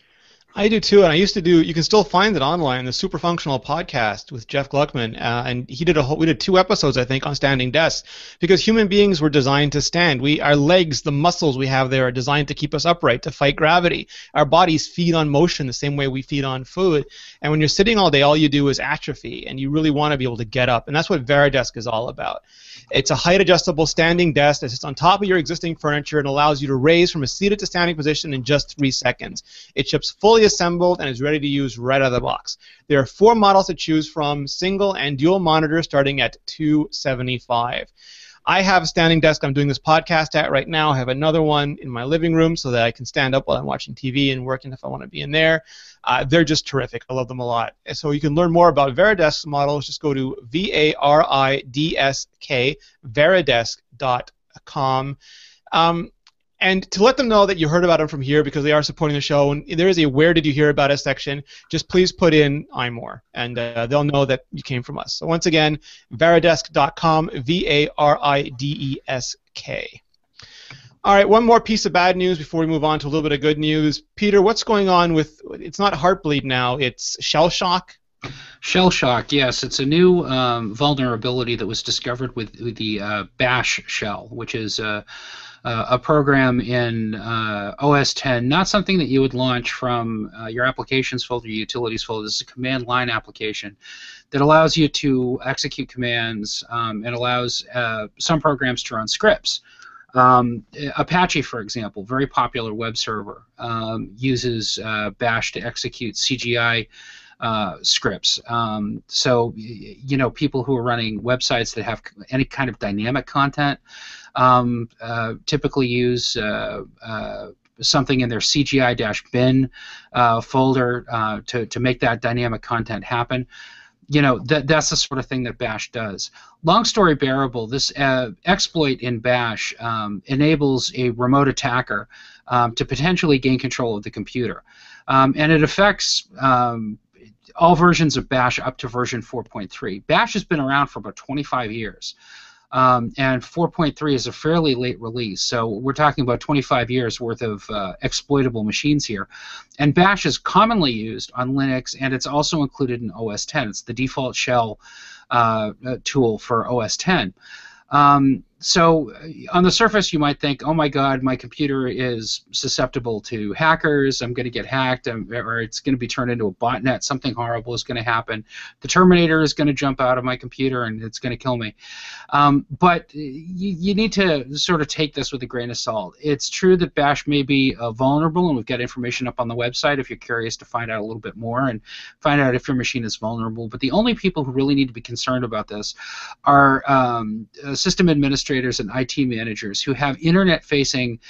I do too, and I used to do. You can still find it online. The Super Functional podcast with Jeff Gluckman, and he did we did 2 episodes, I think, on standing desks because human beings were designed to stand. Our legs, the muscles we have there, are designed to keep us upright, to fight gravity. Our bodies feed on motion the same way we feed on food. And when you're sitting all day, all you do is atrophy, and you really want to be able to get up, and that's what Veridesk is all about. It's a height-adjustable standing desk that sits on top of your existing furniture and allows you to raise from a seated to standing position in just 3 seconds. It ships fully assembled and is ready to use right out of the box. There are 4 models to choose from, single and dual monitors starting at $275. I have a standing desk I'm doing this podcast at right now. I have another one in my living room so that I can stand up while I'm watching TV and working if I want to be in there. They're just terrific. I love them a lot. And so you can learn more about Veridesk's models. Just go to Veridsk, veridesk.com. And to let them know that you heard about them from here because they are supporting the show, and there is a "Where did you hear about us" section, just please put in iMore, and they'll know that you came from us. So once again, Varidesk.com, VARIDESK. All right, one more piece of bad news before we move on to a little bit of good news. Peter, what's going on with, it's not Heartbleed now, it's shellshock? Shellshock, yes. It's a new vulnerability that was discovered with the bash shell, which is a program in OS 10, not something that you would launch from your applications folder, your utilities folder. This is a command line application that allows you to execute commands and allows some programs to run scripts. Apache, for example, very popular web server, uses bash to execute CGI scripts. So, you know, people who are running websites that have any kind of dynamic content typically use something in their CGI-bin folder to make that dynamic content happen. You know, that's the sort of thing that bash does. Long story bearable, this exploit in bash enables a remote attacker to potentially gain control of the computer. And it affects all versions of bash up to version 4.3. Bash has been around for about 25 years. And 4.3 is a fairly late release, so we're talking about 25 years worth of exploitable machines here. And bash is commonly used on Linux, and it's also included in OS 10. It's the default shell tool for OS 10. So on the surface, you might think, oh my God, my computer is susceptible to hackers. I'm going to get hacked, or it's going to be turned into a botnet. Something horrible is going to happen. The Terminator is going to jump out of my computer, and it's going to kill me. But you need to sort of take this with a grain of salt. It's true that bash may be vulnerable, and we've got information up on the website if you're curious to find out a little bit more and find out if your machine is vulnerable. But the only people who really need to be concerned about this are system administrators and IT managers who have internet-facing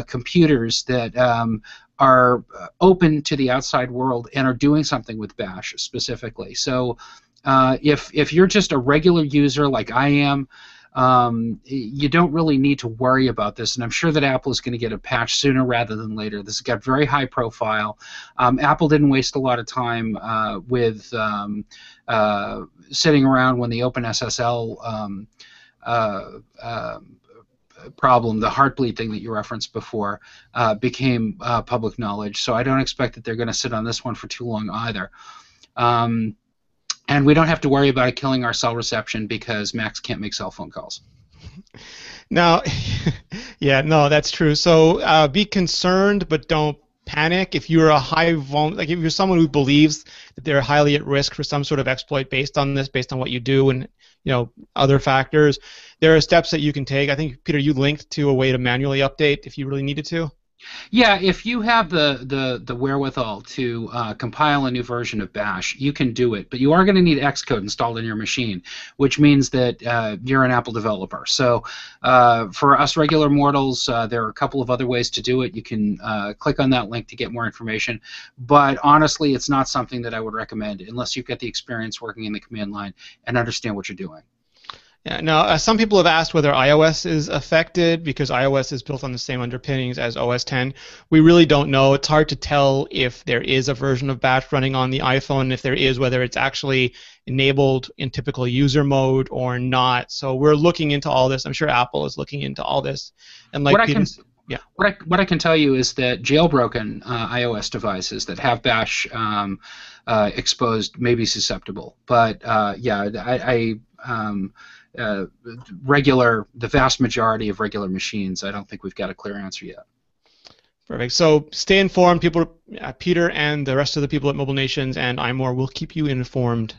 computers that are open to the outside world and are doing something with bash specifically. So if you're just a regular user like I am, you don't really need to worry about this, and I'm sure that Apple is going to get a patch sooner rather than later. This has got very high profile. Apple didn't waste a lot of time with sitting around when the OpenSSL problem, the Heartbleed thing that you referenced before, became public knowledge. So I don't expect that they're going to sit on this one for too long either. And we don't have to worry about it killing our cell reception because Macs can't make cell phone calls. Now, yeah, no, that's true. So be concerned, but don't panic. If you're a if you're someone who believes that they're highly at risk for some sort of exploit based on this, based on what you do and other factors, there are steps that you can take. I think, Peter, you linked to a way to manually update if you really needed to. Yeah, if you have the wherewithal to compile a new version of bash, you can do it. But you are going to need Xcode installed in your machine, which means that you're an Apple developer. So for us regular mortals, there are a couple of other ways to do it. You can click on that link to get more information. But honestly, it's not something that I would recommend unless you've got the experience working in the command line and understand what you're doing. Yeah, now, some people have asked whether iOS is affected because iOS is built on the same underpinnings as OS 10. We really don't know. It's hard to tell if there is a version of bash running on the iPhone, and if there is, whether it's actually enabled in typical user mode or not. So we're looking into all this. I'm sure Apple is looking into all this. And like what I can tell you is that jailbroken iOS devices that have bash exposed may be susceptible. But the vast majority of regular machines, I don't think we've got a clear answer yet. Perfect. So stay informed. Peter and the rest of the people at Mobile Nations and iMore will keep you informed.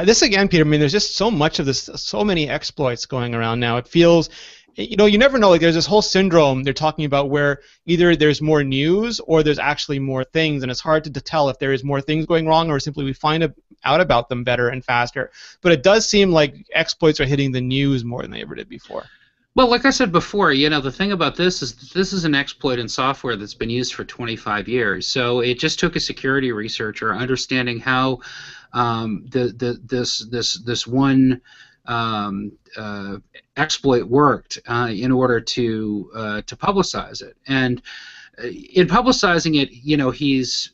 This again, Peter, I mean, there's just so much of this, so many exploits going around now. It feels, you never know. Like there's this whole syndrome they're talking about where either there's more news or there's actually more things, and it's hard to tell if there is more things going wrong or simply we find out about them better and faster. But it does seem like exploits are hitting the news more than they ever did before. Well, like I said before, the thing about this is an exploit in software that's been used for 25 years. So it just took a security researcher understanding how this one exploit worked in order to publicize it. And in publicizing it, he's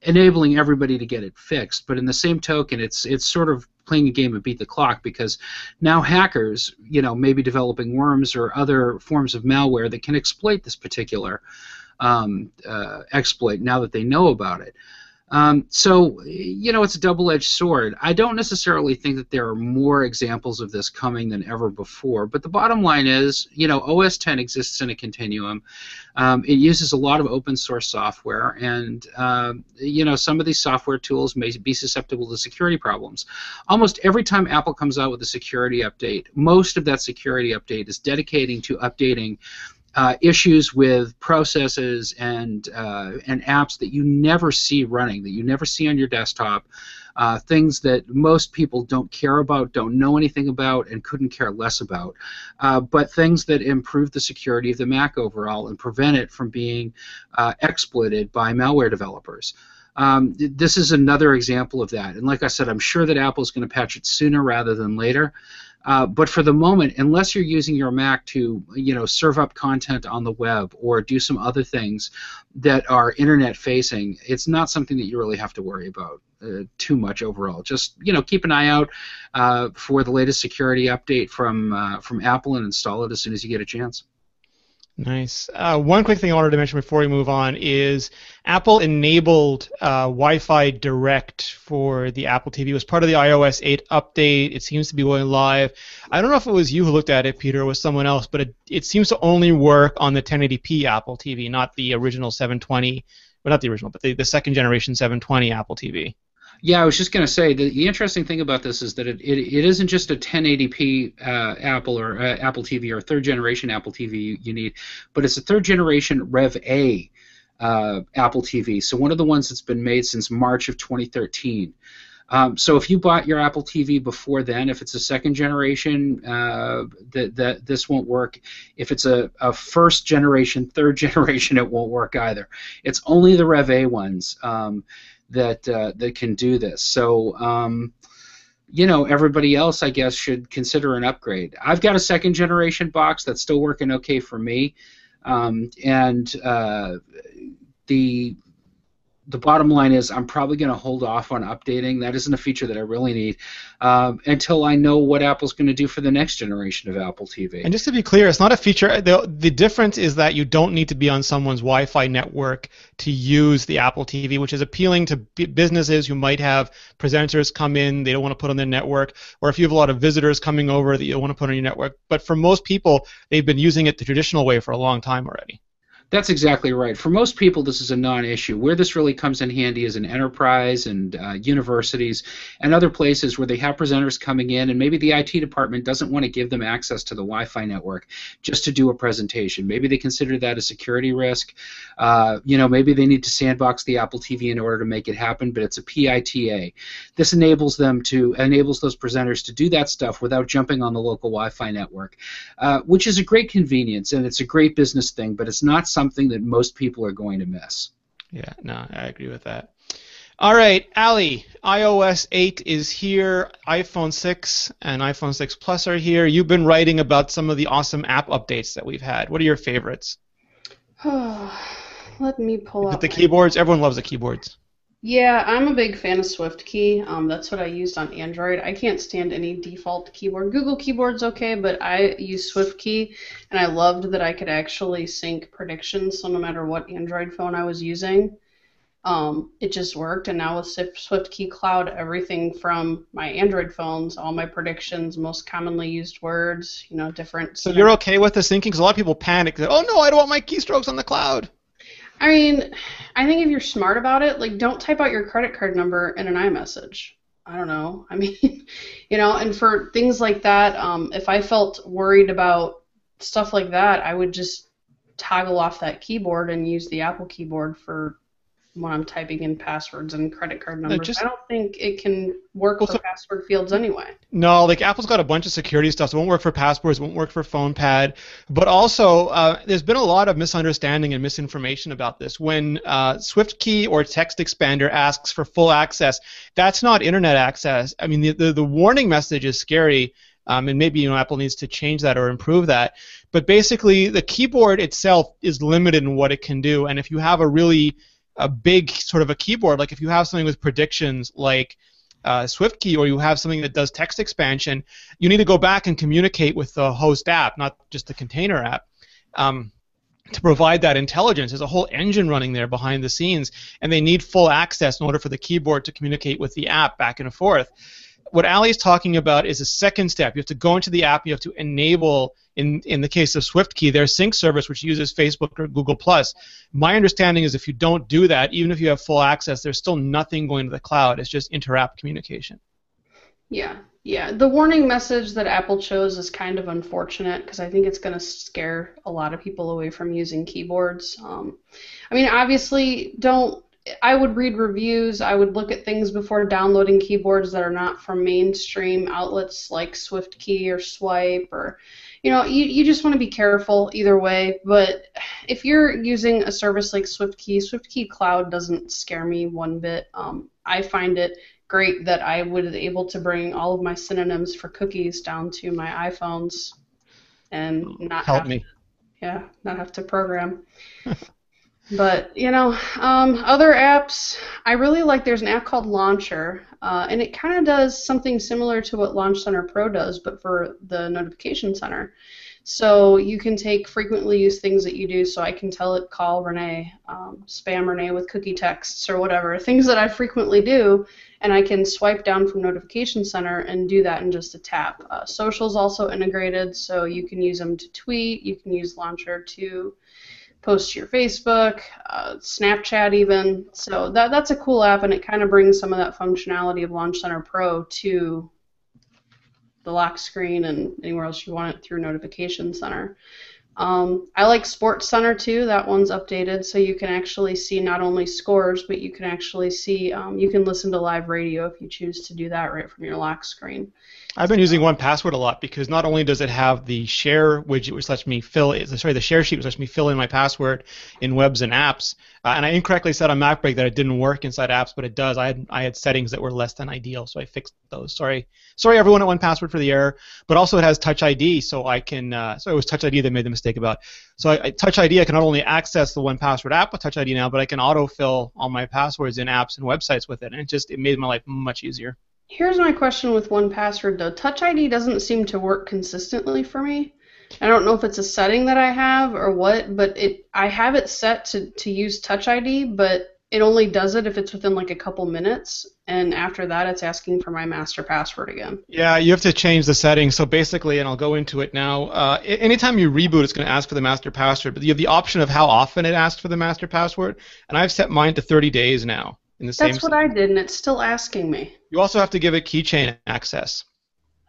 enabling everybody to get it fixed. But in the same token, it's sort of playing a game of beat the clock, because now hackers, may be developing worms or other forms of malware that can exploit this particular exploit now that they know about it. So, it's a double-edged sword. I don't necessarily think that there are more examples of this coming than ever before, but the bottom line is, OS X exists in a continuum. It uses a lot of open-source software, and, some of these software tools may be susceptible to security problems. Almost every time Apple comes out with a security update, most of that security update is dedicating to updating issues with processes and apps that you never see running, that you never see on your desktop, things that most people don't care about, don't know anything about, and couldn't care less about, but things that improve the security of the Mac overall and prevent it from being exploited by malware developers. This is another example of that, and like I said, I'm sure that Apple's going to patch it sooner rather than later. But for the moment, unless you're using your Mac to, serve up content on the web or do some other things that are internet-facing, it's not something that you really have to worry about too much overall. Just, keep an eye out for the latest security update from Apple and install it as soon as you get a chance. Nice. One quick thing I wanted to mention before we move on is Apple enabled Wi-Fi Direct for the Apple TV. It was part of the iOS 8 update. It seems to be going live. I don't know if it was you who looked at it, Peter, or was someone else, but it seems to only work on the 1080p Apple TV, not the original 720. Well, not the original, but the second generation 720 Apple TV. Yeah, I was just going to say, the interesting thing about this is that it isn't just a 1080p Apple or Apple TV or third generation Apple TV you need, but it's a third generation Rev A Apple TV. So one of the ones that's been made since March of 2013. So if you bought your Apple TV before then, if it's a second generation, this won't work. If it's a first generation, third generation, it won't work either. It's only the Rev A ones that can do this. So, everybody else, I guess, should consider an upgrade. I've got a second generation box that's still working okay for me, and the bottom line is I'm probably going to hold off on updating. That isn't a feature that I really need until I know what Apple's going to do for the next generation of Apple TV. And just to be clear, it's not a feature. The difference is that you don't need to be on someone's Wi-Fi network to use the Apple TV, which is appealing to businesses who might have presenters come in they don't want to put on their network, or if you have a lot of visitors coming over that you don't want to put on your network. But for most people, they've been using it the traditional way for a long time already. That's exactly right. For most people, this is a non-issue. Where this really comes in handy is in enterprise and universities and other places where they have presenters coming in, and maybe the IT department doesn't want to give them access to the Wi-Fi network just to do a presentation. Maybe they consider that a security risk. Maybe they need to sandbox the Apple TV in order to make it happen, but it's a PITA. This enables those presenters to do that stuff without jumping on the local Wi-Fi network, which is a great convenience, and it's a great business thing, but it's not something that most people are going to miss. Yeah, no, I agree with that. All right, Ali, iOS 8 is here, iPhone 6 and iPhone 6 Plus are here. You've been writing about some of the awesome app updates that we've had. What are your favorites? Let me pull up the keyboards. Everyone loves the keyboards. Yeah, I'm a big fan of SwiftKey. That's what I used on Android. I can't stand any default keyboard. Google Keyboard's okay, but I use SwiftKey, and I loved that I could actually sync predictions, so no matter what Android phone I was using, it just worked. And now with SwiftKey Cloud, everything from my Android phones, all my predictions, most commonly used words, different. So you're okay with the syncing? Because a lot of people panic that, oh no, I don't want my keystrokes on the cloud. I mean, I think if you're smart about it, don't type out your credit card number in an iMessage. I don't know. I mean, and for things like that, if I felt worried about stuff like that, I would just toggle off that keyboard and use the Apple keyboard for when I'm typing in passwords and credit card No, numbers. I don't think it can work well, for password fields anyway. no, like Apple's got a bunch of security stuff. So it won't work for passwords, won't work for PhonePad. But also, there's been a lot of misunderstanding and misinformation about this. When SwiftKey or Text Expander asks for full access, that's not internet access. I mean, the warning message is scary, and maybe Apple needs to change that or improve that. But basically, the keyboard itself is limited in what it can do. And if you have a big sort of a keyboard, like if you have something with predictions like SwiftKey, or you have something that does text expansion, you need to go back and communicate with the host app, not just the container app, to provide that intelligence. There's a whole engine running there behind the scenes, and they need full access in order for the keyboard to communicate with the app back and forth. What Ali's talking about is a second step. You have to go into the app. You have to enable, in the case of SwiftKey, their sync service, which uses Facebook or Google+. My understanding is if you don't do that, even if you have full access, there's still nothing going to the cloud. It's just inter-app communication. Yeah. The warning message that Apple chose is kind of unfortunate because I think it's going to scare a lot of people away from using keyboards. I mean, obviously, I would read reviews. I would look at things before downloading keyboards that are not from mainstream outlets like SwiftKey or Swipe, or you just want to be careful either way. But if you're using a service like SwiftKey Cloud doesn't scare me one bit. I find it great that I was able to bring all of my synonyms for cookies down to my iPhones and not have to program. But, other apps, I really like, there's an app called Launcher, and it kind of does something similar to what Launch Center Pro does, but for the notification center. So you can take frequently used things that you do, so I can tell it, call Rene, spam Rene with cookie texts or whatever, things that I frequently do, and I can swipe down from Notification Center and do that in just a tap. Social's also integrated, so you can use them to tweet, you can use Launcher to post to your Facebook, Snapchat even. So that's a cool app, and it kind of brings some of that functionality of Launch Center Pro to the lock screen and anywhere else you want it through Notification Center. I like Sports Center too. That one's updated, so you can actually see not only scores, but you can actually see, you can listen to live radio if you choose to do that right from your lock screen. I've been using 1Password a lot because not only does it have the share widget, which lets me the share sheet, which lets me fill in my password in webs and apps, and I incorrectly said on MacBreak that it didn't work inside apps, but it does. I had settings that were less than ideal, so I fixed those. Sorry everyone at 1Password for the error. But also it has Touch ID, so I can. So it was Touch ID that made the mistake about. So Touch ID, I can not only access the 1Password app with Touch ID now, but I can autofill all my passwords in apps and websites with it, and it made my life much easier. Here's my question with 1Password though. Touch ID doesn't seem to work consistently for me. I don't know if it's a setting that I have or what, but I have it set to use Touch ID, but it only does it if it's within like a couple minutes, and after that it's asking for my master password again. Yeah, you have to change the settings. So basically, and I'll go into it now, anytime you reboot, it's going to ask for the master password, but you have the option of how often it asks for the master password, and I've set mine to 30 days now. That's what I did, and it's still asking me. You also have to give it keychain access.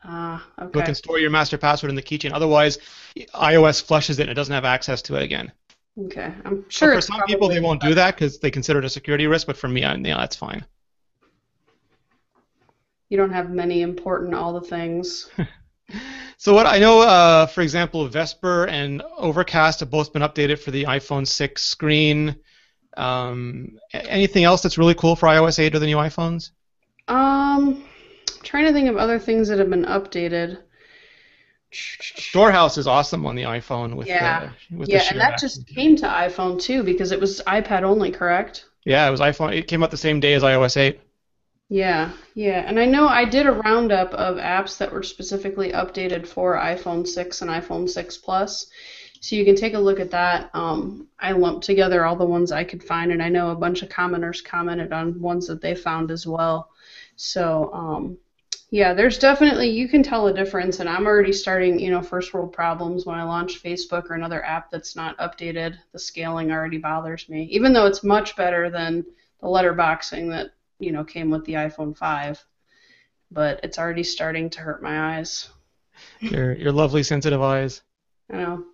Okay. You can store your master password in the keychain. Otherwise, iOS flushes it and it doesn't have access to it again. Okay, I'm sure. For some people, they won't do that because they consider it a security risk. But for me, that's fine. You don't have many important all the things. So what I know, for example, Vesper and Overcast have both been updated for the iPhone 6 screen. Anything else that's really cool for iOS 8 or the new iPhones? Trying to think of other things that have been updated. Storehouse is awesome on the iPhone with the share and that just came to iPhone too because it was iPad only, correct? Yeah, it was iPhone. It came out the same day as iOS 8. Yeah, and I know I did a roundup of apps that were specifically updated for iPhone 6 and iPhone 6 Plus. So you can take a look at that. I lumped together all the ones I could find, and I know a bunch of commenters commented on ones that they found as well. So, there's definitely, you can tell a difference, and I'm already starting, first world problems when I launch Facebook or another app that's not updated. The scaling already bothers me, even though it's much better than the letterboxing that, came with the iPhone 5. But it's already starting to hurt my eyes. Your lovely sensitive eyes. I know.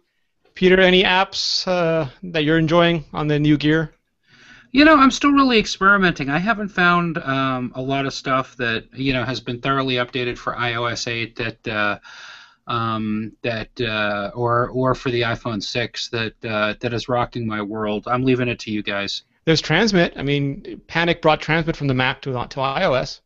Peter, any apps that you're enjoying on the new gear? I'm still really experimenting. I haven't found a lot of stuff that has been thoroughly updated for iOS 8 or for the iPhone 6 that is rocking my world. I'm leaving it to you guys. There's Transmit. I mean, Panic brought Transmit from the Mac to iOS.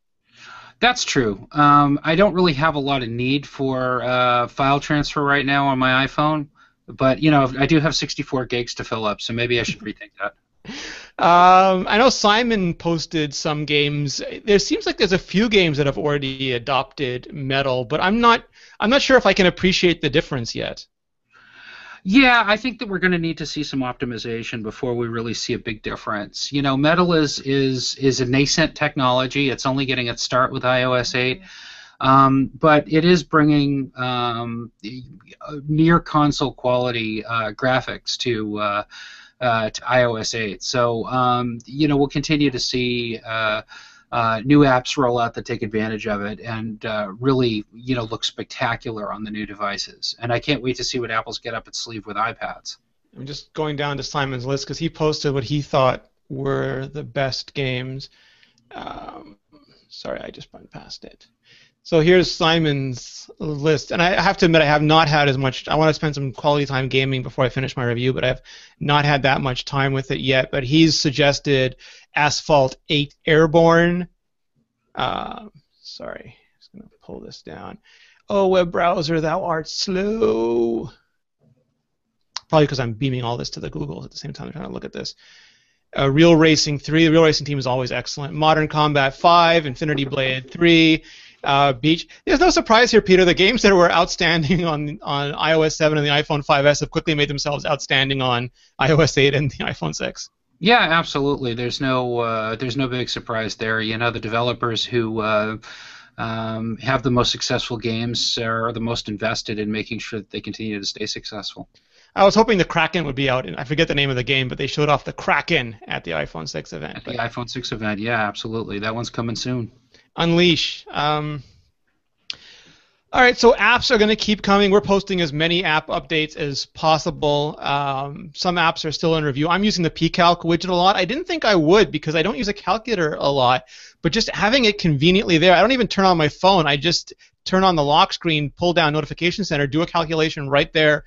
That's true. I don't really have a lot of need for file transfer right now on my iPhone, but I do have 64 gigs to fill up, so maybe I should rethink that. I know Simon posted some games. There seems like there's a few games that have already adopted Metal, but I'm not sure if I can appreciate the difference yet. Yeah, I think that we're going to need to see some optimization before we really see a big difference. Metal is a nascent technology. It's only getting its start with iOS 8. But it is bringing near console quality graphics to iOS 8. So, we'll continue to see new apps roll out that take advantage of it and really, look spectacular on the new devices. And I can't wait to see what Apple's get up its sleeve with iPads. I'm just going down to Simon's list because he posted what he thought were the best games. Sorry, I just went past it. So here's Simon's list, and I have to admit I have not had as much. I want to spend some quality time gaming before I finish my review, but I've not had that much time with it yet. But he's suggested Asphalt 8 Airborne. Sorry, I'm just going to pull this down. Oh, web browser, thou art slow. Probably because I'm beaming all this to the Google at the same time I'm trying to look at this. Real Racing 3. The Real Racing team is always excellent. Modern Combat 5. Infinity Blade 3. Beach. There's no surprise here, Peter. The games that were outstanding on iOS 7 and the iPhone 5S have quickly made themselves outstanding on iOS 8 and the iPhone 6. Yeah, absolutely. There's no big surprise there. The developers who have the most successful games are the most invested in making sure that they continue to stay successful. I was hoping the Kraken would be out. I forget the name of the game, but they showed off the Kraken at the iPhone 6 event. At the iPhone 6 event, yeah, absolutely. That one's coming soon. Unleash. All right, so apps are going to keep coming. We're posting as many app updates as possible. Some apps are still in review. I'm using the pCalc widget a lot. I didn't think I would because I don't use a calculator a lot, but just having it conveniently there, I don't even turn on my phone. I just turn on the lock screen, pull down Notification Center, do a calculation right there,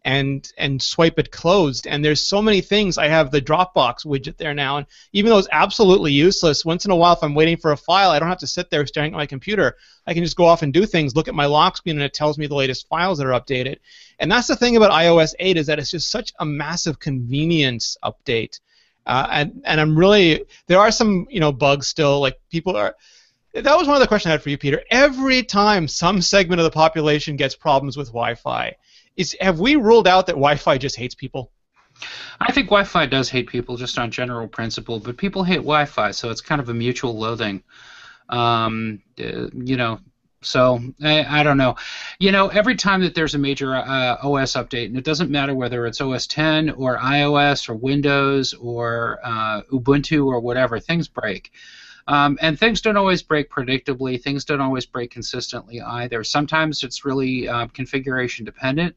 and swipe it closed. And there's so many things. I have the Dropbox widget there now, and even though it's absolutely useless, once in a while if I'm waiting for a file, I don't have to sit there staring at my computer. I can just go off and do things, look at my lock screen, and it tells me the latest files that are updated. And that's the thing about iOS 8 is that it's just such a massive convenience update. And I'm really, there are some bugs still, like people are. That was one of the questions I had for you, Peter. Every time some segment of the population gets problems with Wi-Fi, have we ruled out that Wi-Fi just hates people? I think Wi-Fi does hate people just on general principle, but people hate Wi-Fi, so it's kind of a mutual loathing. So I don't know. Every time that there's a major OS update, and it doesn't matter whether it's OS 10 or iOS or Windows or Ubuntu or whatever, things break. And things don't always break predictably. Things don't always break consistently either. Sometimes it's really configuration dependent.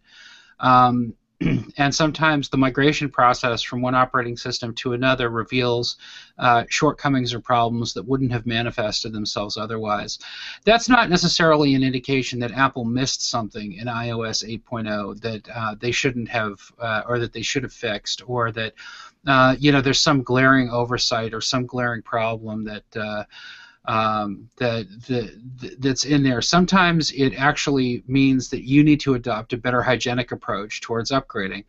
And sometimes the migration process from one operating system to another reveals shortcomings or problems that wouldn't have manifested themselves otherwise. That's not necessarily an indication that Apple missed something in iOS 8.0 that they shouldn't have, or that they should have fixed, or that there's some glaring oversight or some glaring problem that's in there. Sometimes it actually means that you need to adopt a better hygienic approach towards upgrading.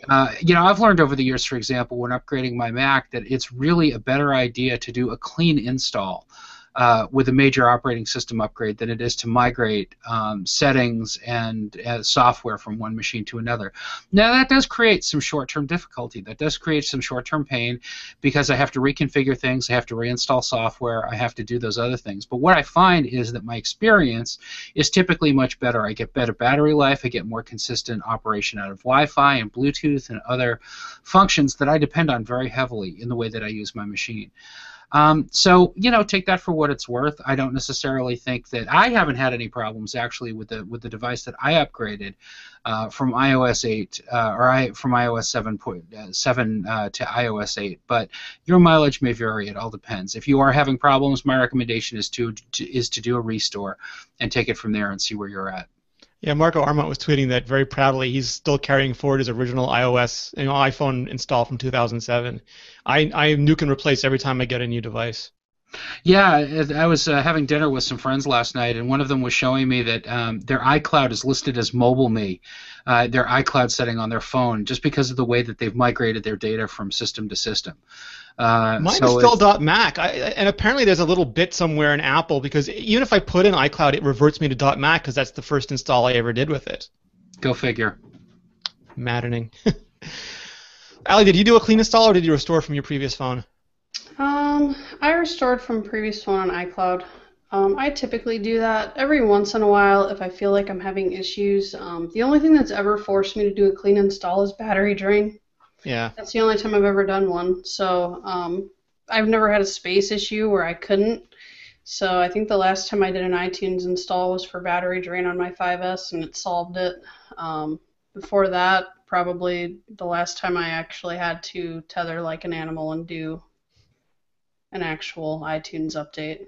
I've learned over the years, for example, when upgrading my Mac, that it's really a better idea to do a clean install with a major operating system upgrade than it is to migrate settings and software from one machine to another. Now, that does create some short-term difficulty. That does create some short-term pain because I have to reconfigure things, I have to reinstall software, I have to do those other things. But what I find is that my experience is typically much better. I get better battery life, I get more consistent operation out of Wi-Fi and Bluetooth and other functions that I depend on very heavily in the way that I use my machine. So take that for what it's worth. I don't necessarily think that I haven't had any problems actually with the device that I upgraded from iOS 8 from iOS 7.7 to iOS 8. But your mileage may vary. It all depends. If you are having problems, my recommendation is to do a restore and take it from there and see where you're at. Yeah, Marco Arment was tweeting that very proudly. He's still carrying forward his original iOS, iPhone install from 2007. I nuke and replace every time I get a new device. Yeah, I was having dinner with some friends last night, and one of them was showing me that their iCloud is listed as MobileMe, their iCloud setting on their phone, just because of the way that they've migrated their data from system to system. Mine is still .Mac, and apparently there's a little bit somewhere in Apple, because even if I put in iCloud, it reverts me to .Mac, because that's the first install I ever did with it. Go figure. Maddening. Ali, did you do a clean install, or did you restore from your previous phone? I restored from previous phone on iCloud. I typically do that every once in a while if I feel like I'm having issues. The only thing that's ever forced me to do a clean install is battery drain. Yeah. That's the only time I've ever done one. So I've never had a space issue where I couldn't. So I think the last time I did an iTunes install was for battery drain on my 5S, and it solved it. Before that, probably the last time I actually had to tether like an animal and do an actual iTunes update.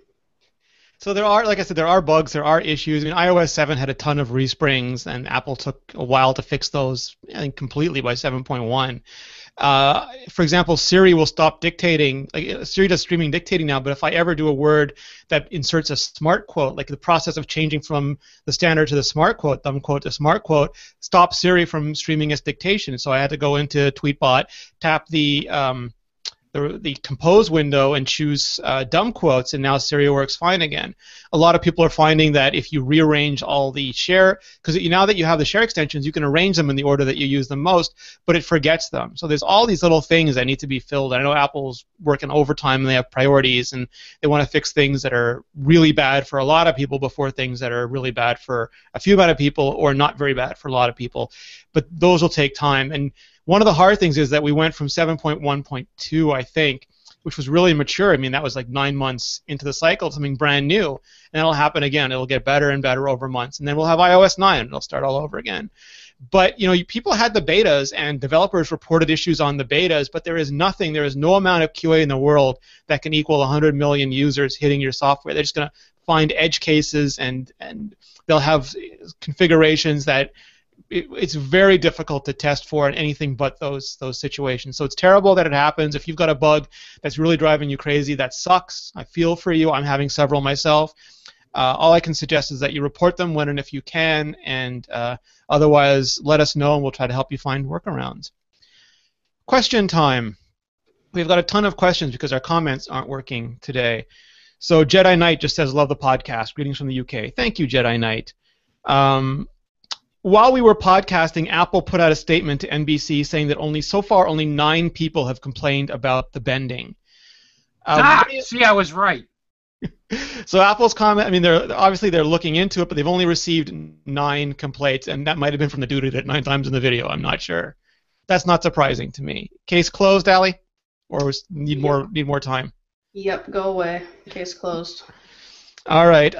So there are, like I said, there are bugs, there are issues. I mean, iOS 7 had a ton of resprings, and Apple took a while to fix those, I think, completely by 7.1. For example, Siri will stop dictating. Like, Siri does streaming dictating now, but if I ever do a word that inserts a smart quote, like the process of changing from the standard to the smart quote, thumb quote to smart quote, stops Siri from streaming its dictation. So I had to go into Tweetbot, tap the compose window and choose dumb quotes, and now Siri works fine again. A lot of people are finding that if you rearrange all the share, because now that you have the share extensions, you can arrange them in the order that you use them most, but it forgets them. So there's all these little things that need to be filled. I know Apple's working overtime and they have priorities, and they want to fix things that are really bad for a lot of people before things that are really bad for a few amount of people or not very bad for a lot of people. But those will take time. And one of the hard things is that we went from 7.1.2, I think, which was really mature. I mean, that was like 9 months into the cycle, something brand new. And it'll happen again. It'll get better and better over months. And then we'll have iOS 9, and it'll start all over again. But, people had the betas, and developers reported issues on the betas, but there is no amount of QA in the world that can equal 100 million users hitting your software. They're just going to find edge cases, and they'll have configurations that it's very difficult to test for in anything but those situations. So it's terrible that it happens. If you've got a bug that's really driving you crazy, that sucks. I feel for you. I'm having several myself. All I can suggest is that you report them when and if you can, and otherwise let us know, and we'll try to help you find workarounds. Question time. We've got a ton of questions because our comments aren't working today. So Jedi Knight just says, love the podcast. Greetings from the UK. Thank you, Jedi Knight. While we were podcasting, Apple put out a statement to NBC saying that so far only 9 people have complained about the bending. See, I was right. So Apple's comment, I mean, they're looking into it, but they've only received 9 complaints, and that might have been from the dude who did it 9 times in the video. I'm not sure. That's not surprising to me. Case closed, Ali? Or need more time? Yep, go away. Case closed. All right,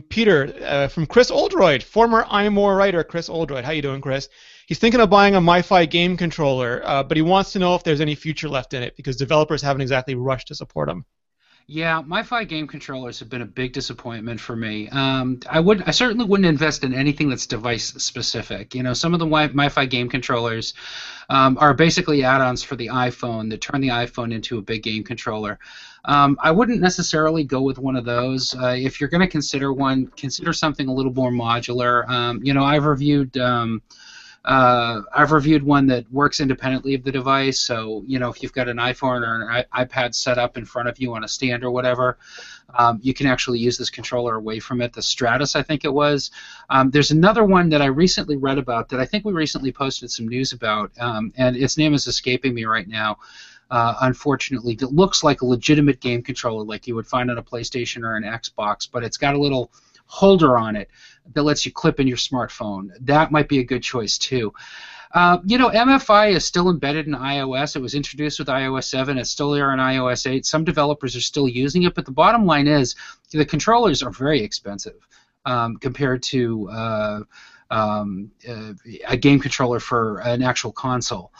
Peter, from Chris Oldroyd, former iMore writer Chris Oldroyd. How you doing, Chris? He's thinking of buying a MiFi game controller, but he wants to know if there's any future left in it because developers haven't exactly rushed to support them. Yeah, MiFi game controllers have been a big disappointment for me. I certainly wouldn't invest in anything that's device specific. Some of the MiFi game controllers are basically add-ons for the iPhone that turn the iPhone into a big game controller. I wouldn't necessarily go with one of those. If you're going to consider one, consider something a little more modular. I've reviewed one that works independently of the device, so if you've got an iPhone or an iPad set up in front of you on a stand or whatever, you can actually use this controller away from it. The Stratus, I think it was. There's another one that I recently read about that I think we recently posted some news about, and its name is escaping me right now. Unfortunately, it looks like a legitimate game controller like you would find on a PlayStation or an Xbox, but it's got a little holder on it that lets you clip in your smartphone. That might be a good choice too. MFI is still embedded in iOS. It was introduced with iOS 7. It's still there on iOS 8. Some developers are still using it, but the bottom line is the controllers are very expensive compared to a game controller for an actual console.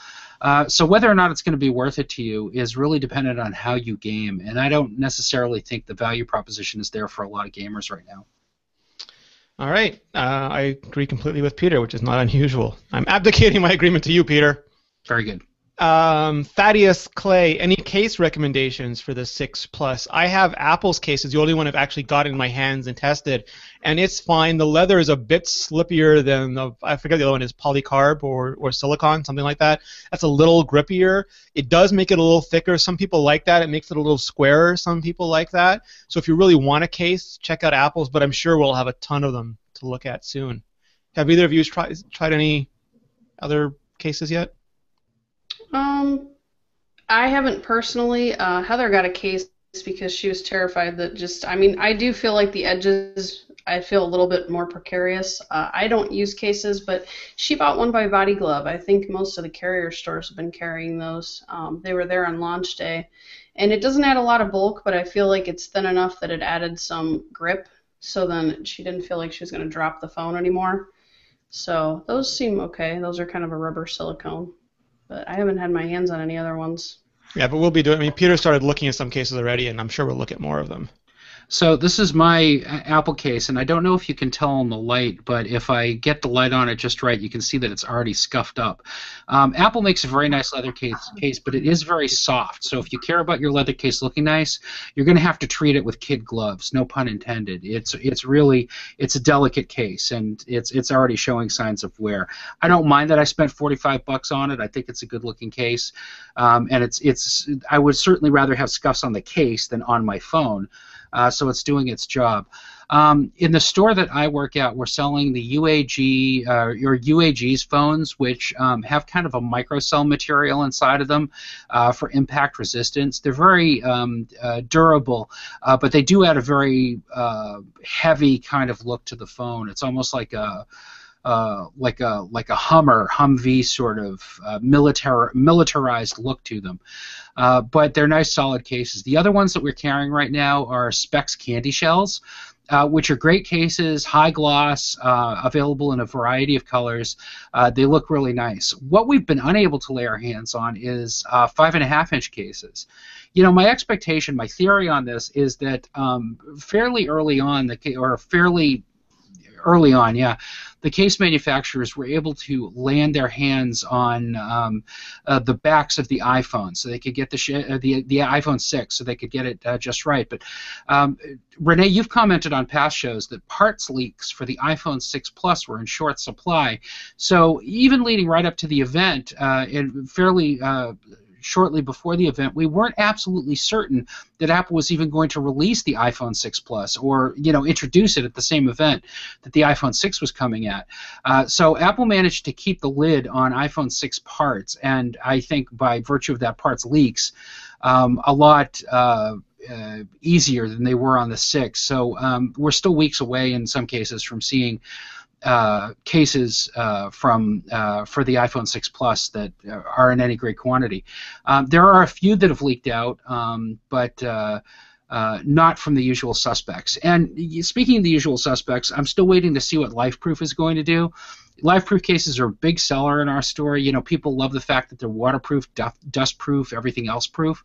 So whether or not it's going to be worth it to you is really dependent on how you game, and I don't necessarily think the value proposition is there for a lot of gamers right now. All right. I agree completely with Peter, which is not unusual. I'm abdicating my agreement to you, Peter. Very good. Thaddeus Clay, any case recommendations for the 6 Plus? I have Apple's case. It's the only one I've actually got in my hands and tested, and it's fine. The leather is a bit slippier than I forget the other one is polycarb or silicone, something like that. That's a little grippier. It does make it a little thicker. Some people like that. It makes it a little squarer. Some people like that. So if you really want a case, check out Apple's, but I'm sure we'll have a ton of them to look at soon. Have either of you tried any other cases yet? I haven't personally. Heather got a case because she was terrified that I do feel like the edges, I feel a little bit more precarious. I don't use cases, but she bought one by Body Glove. I think most of the carrier stores have been carrying those. They were there on launch day. And it doesn't add a lot of bulk, but I feel like it's thin enough that it added some grip, so then she didn't feel like she was going to drop the phone anymore. So those seem okay. Those are kind of a rubber silicone. But I haven't had my hands on any other ones. Yeah, but we'll be doing. I mean, Peter started looking at some cases already, and I'm sure we'll look at more of them. So this is my Apple case, and I don't know if you can tell in the light, but if I get the light on it just right, you can see that it's already scuffed up. Apple makes a very nice leather case, but it is very soft. So if you care about your leather case looking nice, you're going to have to treat it with kid gloves. No pun intended. It's a delicate case, and it's already showing signs of wear. I don't mind that I spent $45 on it. I think it's a good looking case, and I would certainly rather have scuffs on the case than on my phone. So it's doing its job. In the store that I work at, we're selling the UAG or UAG's phones, which have kind of a microcell material inside of them for impact resistance. They're very durable, but they do add a very heavy kind of look to the phone. It's almost like a Humvee sort of militarized look to them. But they're nice solid cases. The other ones that we're carrying right now are Specs Candy Shells, which are great cases, high gloss, available in a variety of colors. They look really nice. What we've been unable to lay our hands on is 5.5-inch cases. You know, my expectation, my theory on this is that fairly early on, the case manufacturers were able to land their hands on the backs of the iPhone, so they could get the iPhone 6, so they could get it just right. But Rene, you've commented on past shows that parts leaks for the iPhone 6 Plus were in short supply. So even leading right up to the event, and fairly shortly before the event, we weren't absolutely certain that Apple was even going to release the iPhone 6 Plus or, introduce it at the same event that the iPhone 6 was coming at. So Apple managed to keep the lid on iPhone 6 parts, and I think by virtue of that parts leaks, a lot easier than they were on the 6. So we're still weeks away in some cases from seeing cases for the iPhone 6 Plus that are in any great quantity. There are a few that have leaked out, but not from the usual suspects. And speaking of the usual suspects, I'm still waiting to see what LifeProof is going to do. LifeProof cases are a big seller in our store. People love the fact that they're waterproof, dustproof, everything else proof.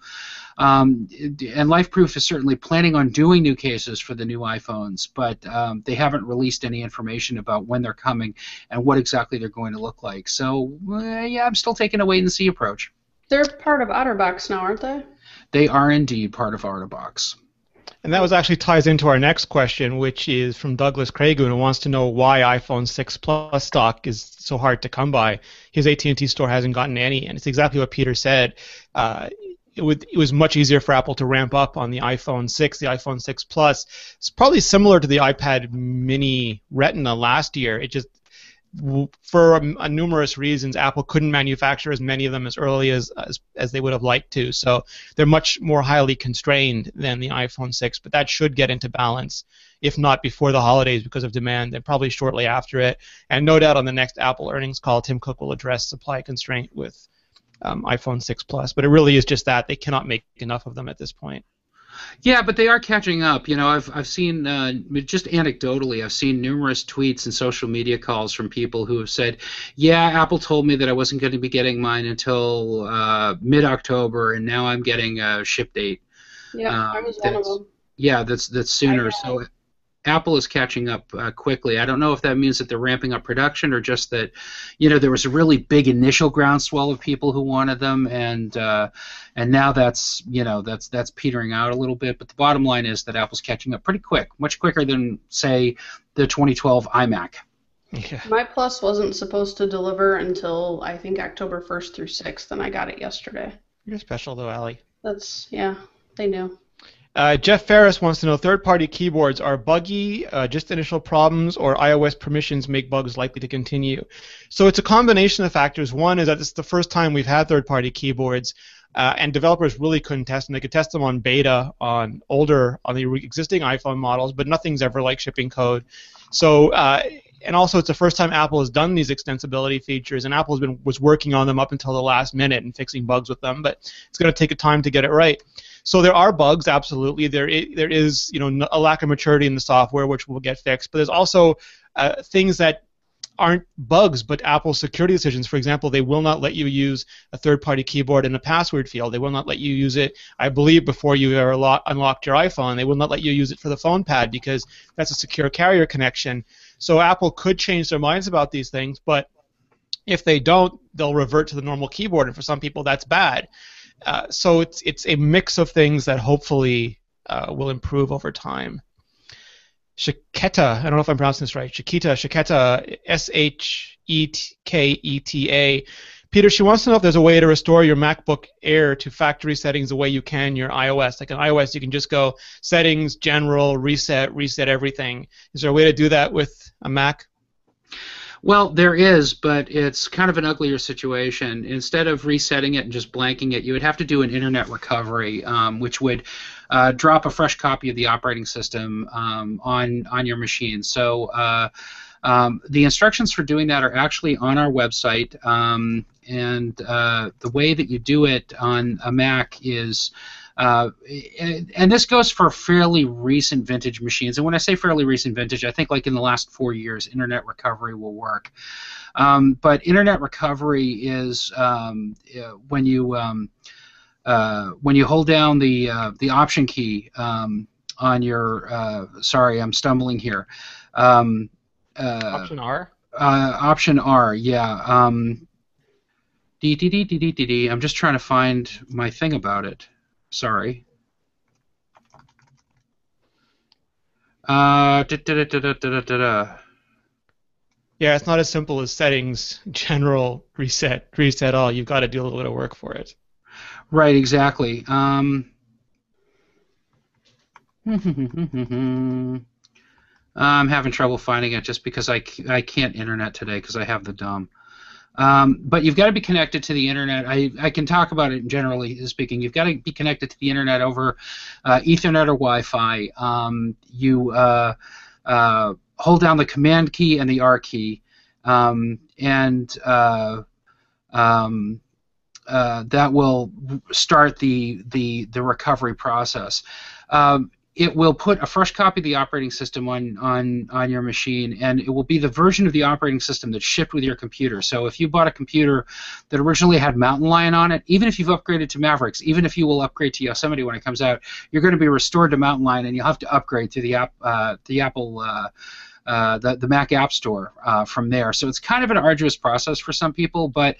And LifeProof is certainly planning on doing new cases for the new iPhones, but they haven't released any information about when they're coming and what exactly they're going to look like. So, yeah, I'm still taking a wait-and-see approach. They're part of OtterBox now, aren't they? They are indeed part of OtterBox. And that was actually ties into our next question, which is from Douglas Cragun, who wants to know why iPhone 6 Plus stock is so hard to come by. His AT&T store hasn't gotten any, and it's exactly what Peter said. It was much easier for Apple to ramp up on the iPhone 6, the iPhone 6 Plus. It's probably similar to the iPad Mini Retina last year. for numerous reasons, Apple couldn't manufacture as many of them as early as they would have liked to. So they're much more highly constrained than the iPhone 6, but that should get into balance, if not before the holidays because of demand, then probably shortly after it. And no doubt on the next Apple earnings call, Tim Cook will address supply constraint with iPhone 6 Plus. But it really is just that they cannot make enough of them at this point. Yeah, but they are catching up. You know, I've seen just anecdotally, I've seen numerous tweets and social media calls from people who have said, "Yeah, Apple told me that I wasn't going to be getting mine until mid-October, and now I'm getting a ship date." Yeah, I was one of them. Yeah, that's sooner. So Apple is catching up quickly. I don't know if that means that they're ramping up production or just that, you know, there was a really big initial groundswell of people who wanted them, and now that's petering out a little bit. But the bottom line is that Apple's catching up pretty quick, much quicker than, say, the 2012 iMac. Yeah. My Plus wasn't supposed to deliver until I think October 1st through 6th, and I got it yesterday. You're special though, Allie. Yeah, they knew. Jeff Ferris wants to know, third-party keyboards are buggy, just initial problems, or iOS permissions make bugs likely to continue? So it's a combination of factors. One is that this is the first time we've had third-party keyboards, and developers really couldn't test them. They could test them on beta on the existing iPhone models, but nothing's ever like shipping code. So and also it's the first time Apple has done these extensibility features, and Apple was working on them up until the last minute and fixing bugs with them, but it's going to take a time to get it right. So there are bugs, absolutely. There is a lack of maturity in the software, which will get fixed. But there's also things that aren't bugs, but Apple's security decisions. For example, they will not let you use a third-party keyboard in a password field. They will not let you use it, I believe, before you ever unlocked your iPhone. They will not let you use it for the phone pad because that's a secure carrier connection. So Apple could change their minds about these things, but if they don't, they'll revert to the normal keyboard, and for some people that's bad. So it's a mix of things that hopefully will improve over time. Sheketa, I don't know if I'm pronouncing this right. Sheketa, S-H-E-K-E-T-A. Peter, she wants to know if there's a way to restore your MacBook Air to factory settings the way you can your iOS. Like on iOS, you can just go settings, general, reset everything. Is there a way to do that with a Mac? Well, there is, but it's kind of an uglier situation. Instead of resetting it and just blanking it, you would have to do an internet recovery, which would drop a fresh copy of the operating system on your machine. So the instructions for doing that are actually on our website, and the way that you do it on a Mac is... and this goes for fairly recent vintage machines. And when I say fairly recent vintage, I think like in the last 4 years, internet recovery will work. But internet recovery is when you hold down the Option key on your. Sorry, I'm stumbling here. Option R. Option R. Yeah. I'm just trying to find my thing about it. Sorry. Yeah, it's not as simple as settings, general, reset all. You've got to do a little bit of work for it. Right, exactly. I'm having trouble finding it just because I can't internet today because I have the dumb. But you've got to be connected to the internet. I can talk about it generally speaking. You've got to be connected to the internet over Ethernet or Wi-Fi. You hold down the Command key and the R key, and that will start the recovery process. It will put a fresh copy of the operating system on your machine, and it will be the version of the operating system that's shipped with your computer. So if you bought a computer that originally had Mountain Lion on it, even if you've upgraded to Mavericks, even if you will upgrade to Yosemite when it comes out, you're going to be restored to Mountain Lion, and you'll have to upgrade to the Mac App Store from there. So it's kind of an arduous process for some people, but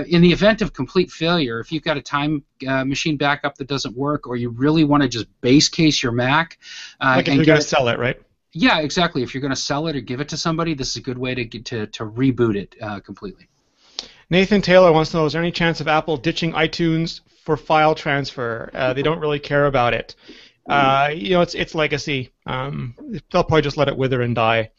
in the event of complete failure, if you've got a time machine backup that doesn't work, or you really want to just base case your Mac, like if you're going to sell it, right? Yeah, exactly. If you're going to sell it or give it to somebody, this is a good way to get to reboot it completely. Nathan Taylor wants to know, is there any chance of Apple ditching iTunes for file transfer? They don't really care about it. It's legacy. They'll probably just let it wither and die.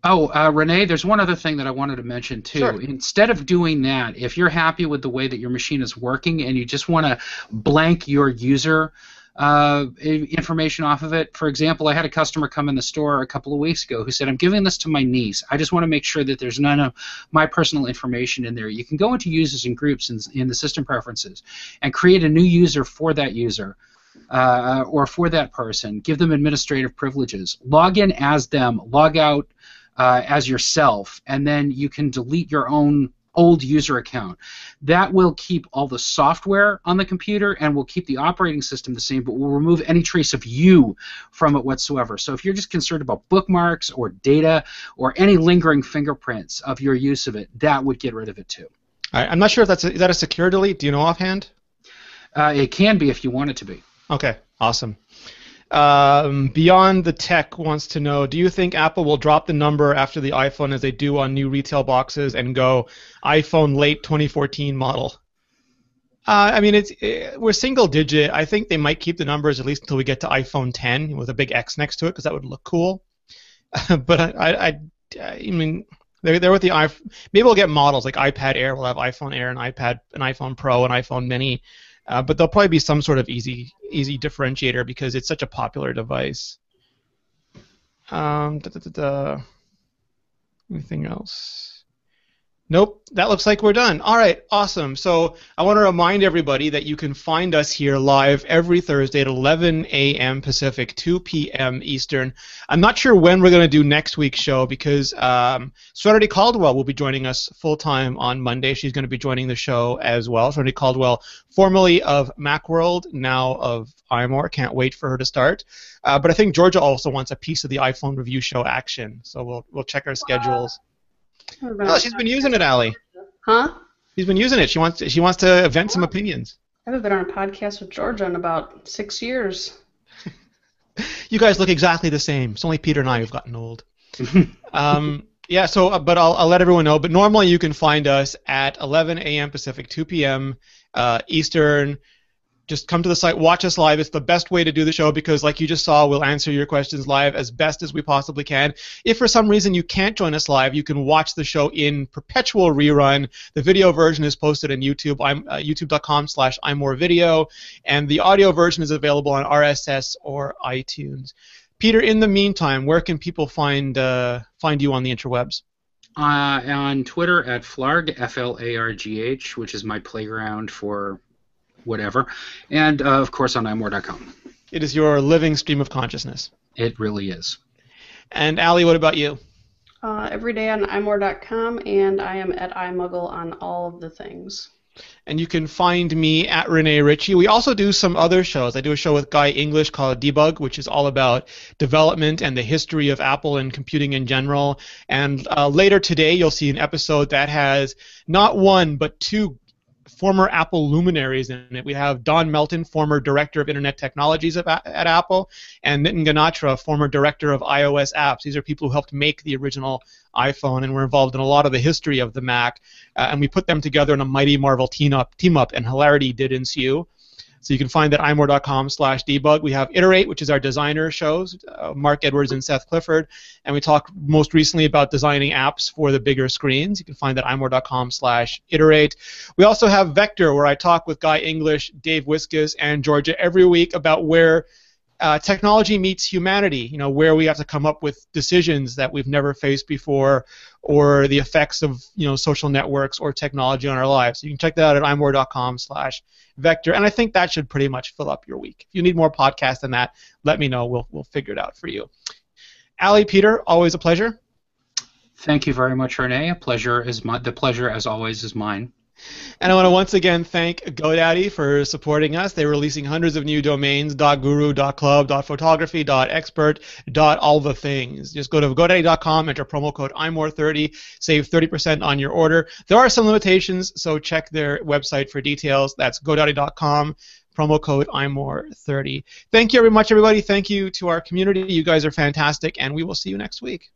Oh, Rene, there's one other thing that I wanted to mention too. Sure. Instead of doing that, if you're happy with the way that your machine is working and you just want to blank your user information off of it, for example, I had a customer come in the store a couple of weeks ago who said, I'm giving this to my niece. I just want to make sure that there's none of my personal information in there. You can go into users and groups in the system preferences and create a new user for that user. Or for that person, give them administrative privileges, log in as them, log out as yourself, and then you can delete your own old user account. That will keep all the software on the computer and will keep the operating system the same, but will remove any trace of you from it whatsoever. So if you're just concerned about bookmarks or data or any lingering fingerprints of your use of it, that would get rid of it too. All right, I'm not sure if is that a secure delete? Do you know offhand? It can be if you want it to be. Okay, awesome. Beyond the Tech wants to know, do you think Apple will drop the number after the iPhone as they do on new retail boxes and go iPhone late 2014 model? I mean, we're single digit. I think they might keep the numbers at least until we get to iPhone 10 with a big X next to it because that would look cool. But I mean, they're with the iPhone. Maybe we'll get models like iPad Air. We'll have iPhone Air and iPhone Pro and iPhone Mini. But there'll probably be some sort of easy differentiator because it's such a popular device. Anything else? Nope, that looks like we're done. All right, awesome. So I want to remind everybody that you can find us here live every Thursday at 11 a.m. Pacific, 2 p.m. Eastern. I'm not sure when we're going to do next week's show because Serenity Caldwell will be joining us full-time on Monday. She's going to be joining the show as well. Serenity Caldwell, formerly of Macworld, now of iMore. Can't wait for her to start. But I think Georgia also wants a piece of the iPhone review show action, so we'll check our schedules. Oh, she's been using it, Allie. Huh? She's been using it. She wants to vent some opinions. I haven't been on a podcast with Georgia in about 6 years. You guys look exactly the same. It's only Peter and I who've gotten old. Yeah. So, but I'll let everyone know. But normally you can find us at 11 a.m. Pacific, 2 p.m. Eastern. Just come to the site, watch us live. It's the best way to do the show because, like you just saw, we'll answer your questions live as best as we possibly can. If for some reason you can't join us live, you can watch the show in perpetual rerun. The video version is posted on YouTube, youtube.com/iMoreVideo, and the audio version is available on RSS or iTunes. Peter, in the meantime, where can people find you on the interwebs? On Twitter at Flarg, Flargh, which is my playground for whatever, and of course on iMore.com. It is your living stream of consciousness. It really is. And Allie, what about you? Every day on iMore.com, and I am at iMuggle on all of the things. And you can find me at Rene Ritchie. We also do some other shows. I do a show with Guy English called Debug, which is all about development and the history of Apple and computing in general. And later today, you'll see an episode that has not one, but two former Apple luminaries in it. We have Don Melton, former director of Internet Technologies at Apple, and Nitin Ganatra, former director of iOS apps. These are people who helped make the original iPhone and were involved in a lot of the history of the Mac. And we put them together in a mighty Marvel team-up, and hilarity did ensue. So you can find that at imore.com/debug. We have Iterate, which is our designer shows, Mark Edwards and Seth Clifford, and we talk most recently about designing apps for the bigger screens. You can find that at imore.com/iterate. We also have Vector, where I talk with Guy English, Dave Wiskus, and Georgia every week about where technology meets humanity, where we have to come up with decisions that we've never faced before, or the effects of social networks or technology on our lives. So you can check that out at imore.com/vector, and I think that should pretty much fill up your week. If you need more podcasts than that, let me know. We'll figure it out for you. Allie, Peter, always a pleasure. Thank you very much, Rene. The pleasure, as always, is mine. And I want to once again thank GoDaddy for supporting us. They're releasing hundreds of new domains, .guru, .club, .photography, .expert, .all the things. Just go to GoDaddy.com, enter promo code iMore30, save 30% on your order. There are some limitations, so check their website for details. That's GoDaddy.com, promo code iMore30. Thank you very much, everybody. Thank you to our community. You guys are fantastic, and we will see you next week.